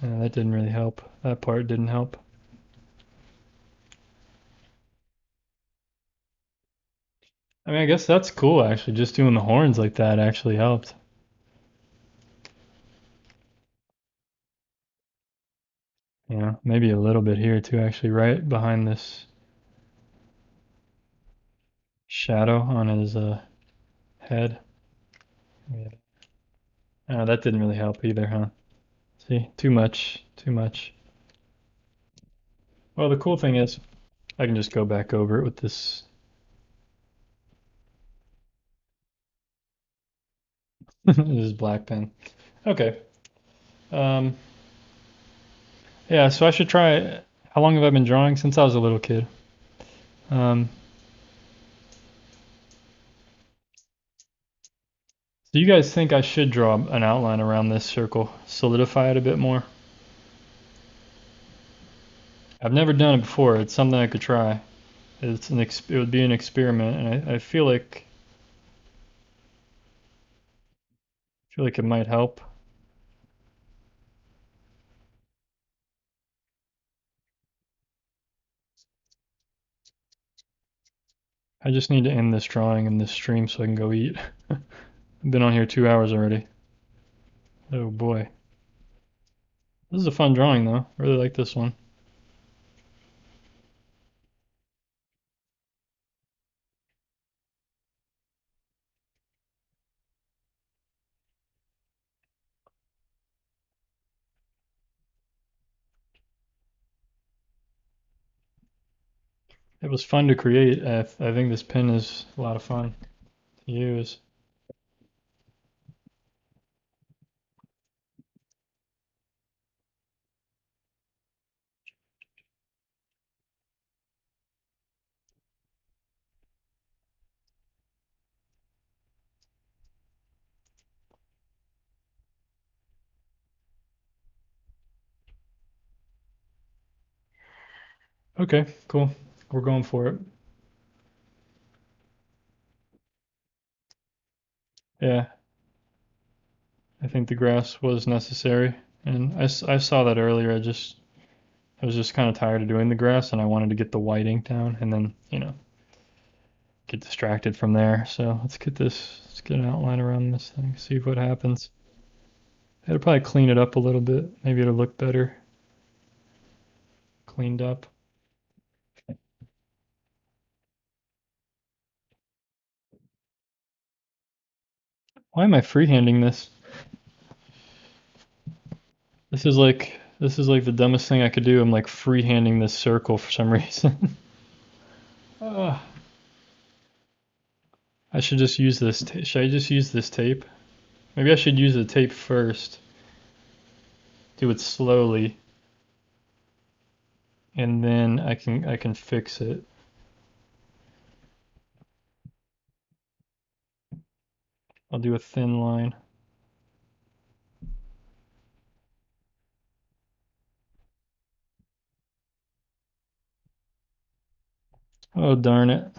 Yeah, that didn't really help. That part didn't help. I mean, I guess that's cool actually. Just doing the horns like that actually helped. You know, maybe a little bit here too, actually, right behind this shadow on his head. Yeah. That didn't really help either, huh? See, too much, too much. Well, the cool thing is I can just go back over it with this. This is black pen. Okay. Um, yeah, so I should try. How long have I been drawing? Since I was a little kid. Um, do you guys think I should draw an outline around this circle, solidify it a bit more? I've never done it before. It's something I could try. It would be an experiment, and I feel like it might help. I just need to end this drawing and this stream so I can go eat. I've been on here 2 hours already. Oh boy. This is a fun drawing though. I really like this one. It was fun to create. I think this pen is a lot of fun to use. Okay, cool. We're going for it. Yeah, I think the grass was necessary. And I saw that earlier. I was just kind of tired of doing the grass, and I wanted to get the white ink down, and then get distracted from there. So let's get an outline around this thing, see what happens. It'll probably clean it up a little bit. Maybe it'll look better cleaned up. Why am I freehanding this? This is like the dumbest thing I could do. I'm like freehanding this circle for some reason. uh, I should just use this. Should I just use this tape? Maybe I should use the tape first. Do it slowly, and then I can fix it. I'll do a thin line. Oh darn it.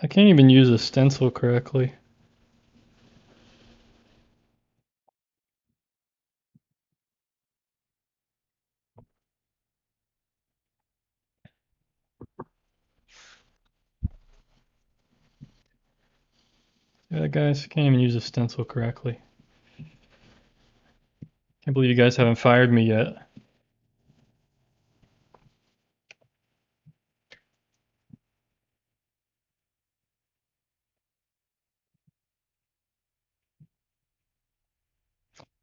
I can't even use a stencil correctly. Yeah, guys, I can't even use a stencil correctly. Can't believe you guys haven't fired me yet.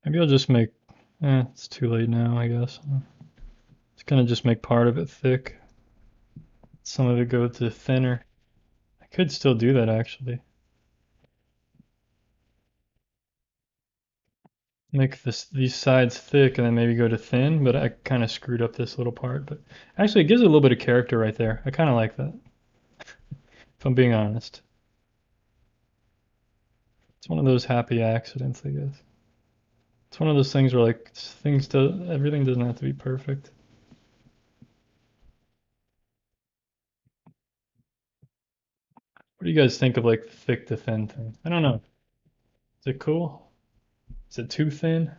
Maybe I'll just make, it's too late now, I guess. It's gonna just make part of it thick. Some of it go to thinner. I could still do that actually. Make these sides thick and then maybe go to thin, but I kind of screwed up this little part. But actually, it gives it a little bit of character right there. I kind of like that, if I'm being honest. It's one of those happy accidents, I guess. It's one of those things where like everything doesn't have to be perfect. What do you guys think of like thick to thin thing? I don't know. Is it cool? Is it too thin?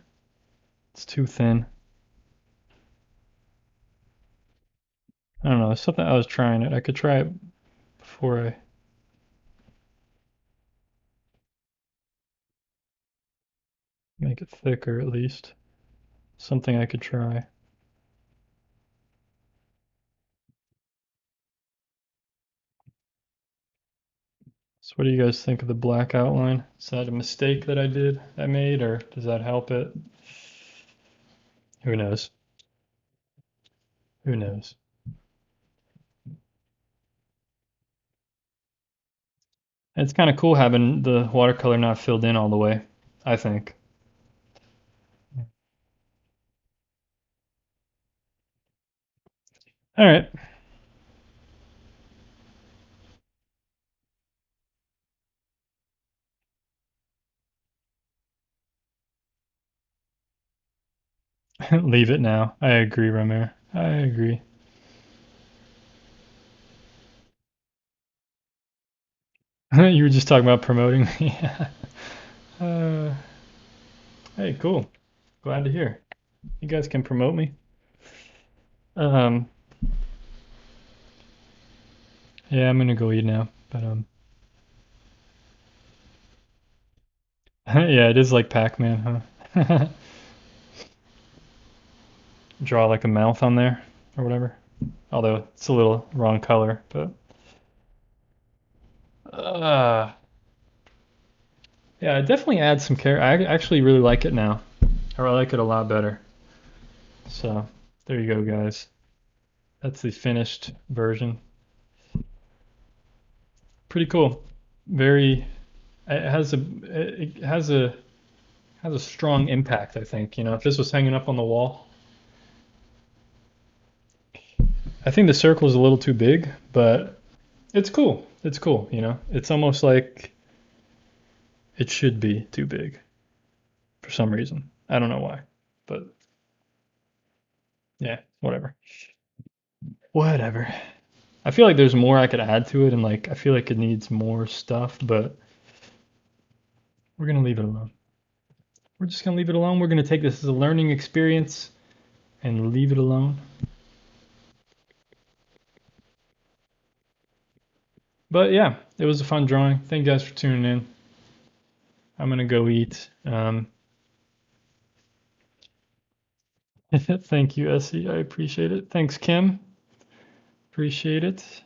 It's too thin. I don't know. It's something I was trying it. I could try it before I make it thicker at least. Something I could try. So what do you guys think of the black outline? Is that a mistake that I made, or does that help it? Who knows? Who knows? It's kind of cool having the watercolor not filled in all the way, I think. All right. Leave it now. I agree, Ramir. I agree. You were just talking about promoting me. uh, hey, cool. Glad to hear. You guys can promote me. Um, yeah, I'm gonna go eat now. But yeah, it is like Pac-Man, huh? Draw like a mouth on there or whatever. Although it's a little wrong color, but uh, yeah, it definitely adds some character. I actually really like it now. I like it a lot better. So there you go, guys. That's the finished version. Pretty cool. Very. It has a strong impact. I think if this was hanging up on the wall, I think the circle is a little too big, but it's cool. It's cool. It's almost like it should be too big for some reason. I don't know why, but yeah, whatever. Whatever. I feel like there's more I could add to it, and like I feel like it needs more stuff, but We're going to leave it alone. We're just going to leave it alone. We're going to take this as a learning experience and leave it alone. But yeah, it was a fun drawing. Thank you guys for tuning in. I'm going to go eat. Thank you, Essie. I appreciate it. Thanks, Kim. Appreciate it.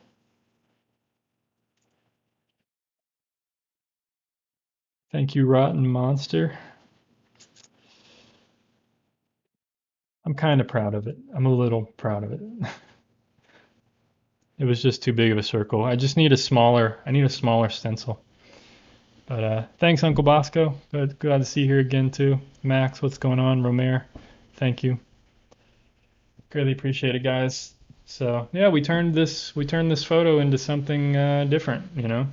Thank you, Rotten Monster. I'm kind of proud of it. I'm a little proud of it. It was just too big of a circle. I just need a smaller, I need a smaller stencil. But thanks, Uncle Bosco. Glad to see you here again too. Max, what's going on? Romer, thank you. Greatly appreciate it, guys. So yeah, we turned this photo into something different. You know,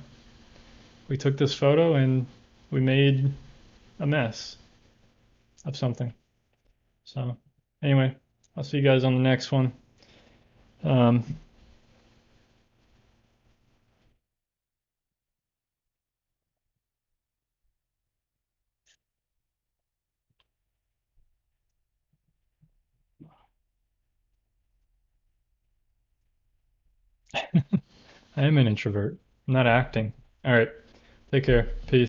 we took this photo and we made a mess of something. So anyway, I'll see you guys on the next one. Um, I am an introvert. I'm not acting. All right. Take care. Peace.